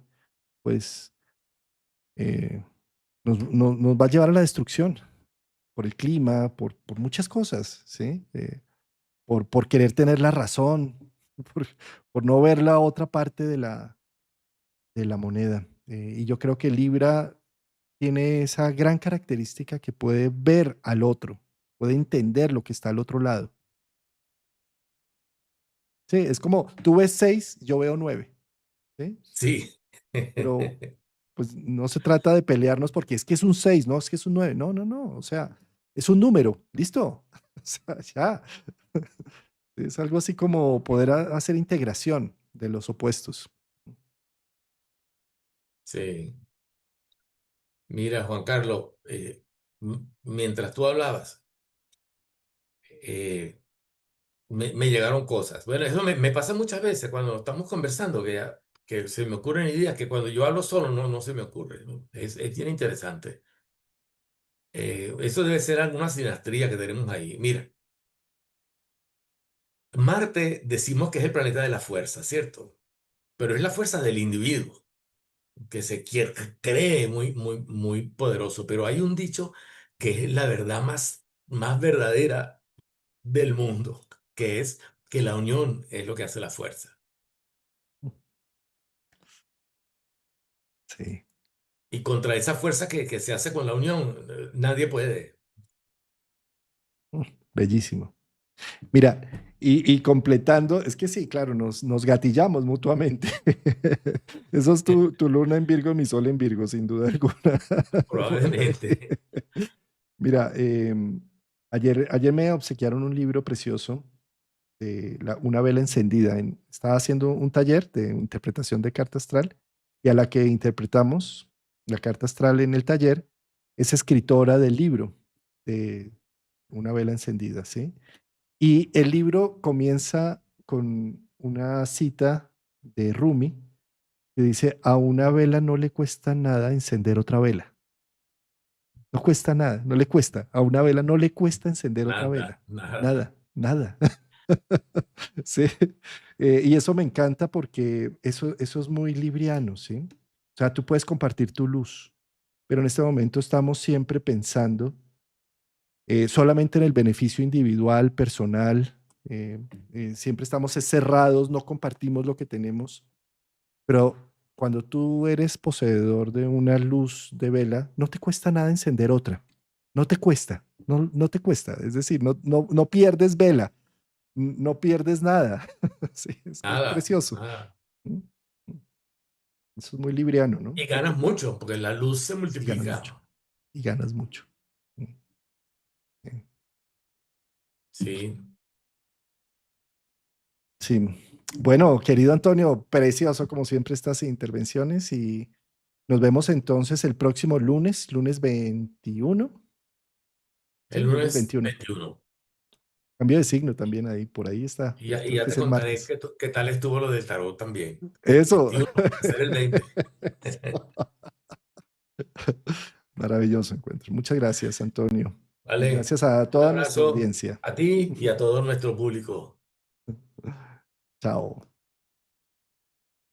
Speaker 1: pues eh, nos va a llevar a la destrucción por el clima, por muchas cosas, ¿sí? Por querer tener la razón, por, por no ver la otra parte de la moneda. Y yo creo que Libra tiene esa gran característica que puede ver al otro, puede entender lo que está al otro lado. Sí, es como tú ves 6, yo veo 9, ¿sí?
Speaker 2: Sí.
Speaker 1: Pero pues no se trata de pelearnos porque es que es un 6, no, es que es un 9. No, no, no. O sea, es un número. ¿Listo? O sea, ya. Es algo así como poder hacer integración de los opuestos.
Speaker 2: Sí. Mira, Juan Carlos, mientras tú hablabas, eh, me llegaron cosas. Bueno, eso me pasa muchas veces cuando estamos conversando, que se me ocurren ideas que cuando yo hablo solo no se me ocurre, ¿no? Es bien interesante. Eso debe ser alguna sinastría que tenemos ahí. Mira, Marte decimos que es el planeta de la fuerza, ¿cierto? Pero es la fuerza del individuo, que que cree muy poderoso. Pero hay un dicho que es la verdad más verdadera del mundo, que es que la unión es lo que hace la fuerza.
Speaker 1: Sí,
Speaker 2: Y contra esa fuerza que se hace con la unión, nadie puede.
Speaker 1: bellísimo. Mira, y completando, es que sí, claro, nos gatillamos mutuamente. Eso es tu luna en Virgo, mi sol en Virgo, sin duda alguna. Por ahí.
Speaker 2: Probablemente.
Speaker 1: Mira, ayer me obsequiaron un libro precioso de Una vela encendida. Estaba haciendo un taller de interpretación de carta astral y a la que interpretamos la carta astral en el taller es escritora del libro de Una vela encendida, ¿sí? Y el libro comienza con una cita de Rumi que dice, a una vela no le cuesta nada encender otra vela. No cuesta nada, no le cuesta. A una vela no le cuesta encender otra vela.
Speaker 2: Nada, nada.
Speaker 1: Nada, nada. Sí. Y eso me encanta porque eso es muy libriano, ¿sí? O sea, tú puedes compartir tu luz, pero en este momento estamos siempre pensando solamente en el beneficio individual, personal. eh, Siempre estamos cerrados, no compartimos lo que tenemos, pero cuando tú eres poseedor de una luz de vela, no te cuesta nada encender otra. No te cuesta, no te cuesta. Es decir, no pierdes vela, no pierdes nada. Sí, es
Speaker 2: Nada,
Speaker 1: precioso.
Speaker 2: nada.
Speaker 1: ¿Mm? Eso es muy libriano, ¿no?
Speaker 2: Y ganas mucho, porque la luz se
Speaker 1: Y ganas mucho.
Speaker 2: multiplica.
Speaker 1: Y ganas mucho. Mm, sí.
Speaker 2: Sí.
Speaker 1: Sí. Bueno, querido Antonio, precioso como siempre estas intervenciones y nos vemos entonces el próximo lunes, lunes 21. Sí,
Speaker 2: El
Speaker 1: lunes
Speaker 2: lunes
Speaker 1: 21.
Speaker 2: 21.
Speaker 1: Cambio de signo también ahí, por ahí está.
Speaker 2: Y
Speaker 1: Creo
Speaker 2: ya
Speaker 1: que
Speaker 2: te
Speaker 1: es el
Speaker 2: contaré
Speaker 1: martes.
Speaker 2: qué tal estuvo lo del tarot también. El
Speaker 1: Eso.
Speaker 2: 21 puede ser el 20.
Speaker 1: Eso. Maravilloso encuentro. Muchas gracias, Antonio. Y
Speaker 2: Vale.
Speaker 1: gracias a
Speaker 2: Un
Speaker 1: toda nuestra
Speaker 2: abrazo
Speaker 1: audiencia.
Speaker 2: a ti y a todo nuestro público.
Speaker 1: Chao.